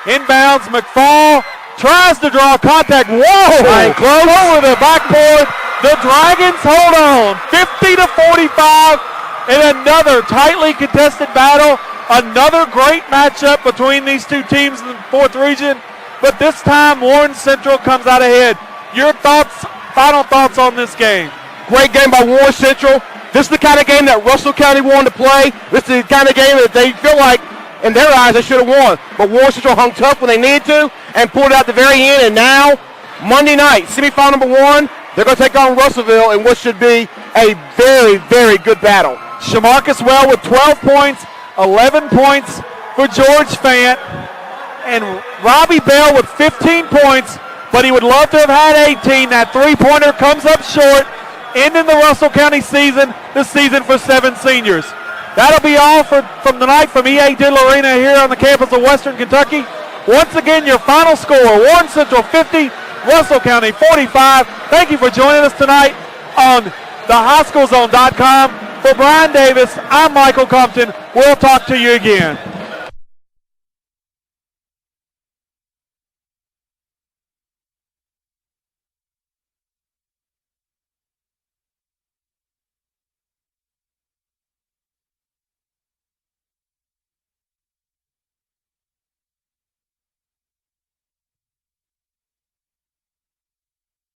Inbounds, McFall tries to draw contact. Whoa! Close over the backboard. The Dragons hold on, 50-45 in another tightly contested battle. Another great matchup between these two teams in the 4th region, but this time Warren Central comes out ahead. Your thoughts, final thoughts on this game? Great game by Warren Central. This is the kind of game that Russell County wanted to play. This is the kind of game that they feel like, in their eyes, they should have won. But Warren Central hung tough when they needed to and pulled out at the very end. And now, Monday night, semifinal number 1, they're going to take on Russellville in what should be a very, very good battle. Shamarcus Well with 12 points, 11 points for George Fant, and Robbie Bell with 15 points, but he would love to have had 18. That three-pointer comes up short, ending the Russell County season, the season for 7 seniors. That'll be all from tonight from EA Diddle Arena here on the campus of Western Kentucky. Once again, your final score, Warren Central 50, Russell County 45. Thank you for joining us tonight on thehighschoolzone.com. For Brian Davis, I'm Michael Compton. We'll talk to you again.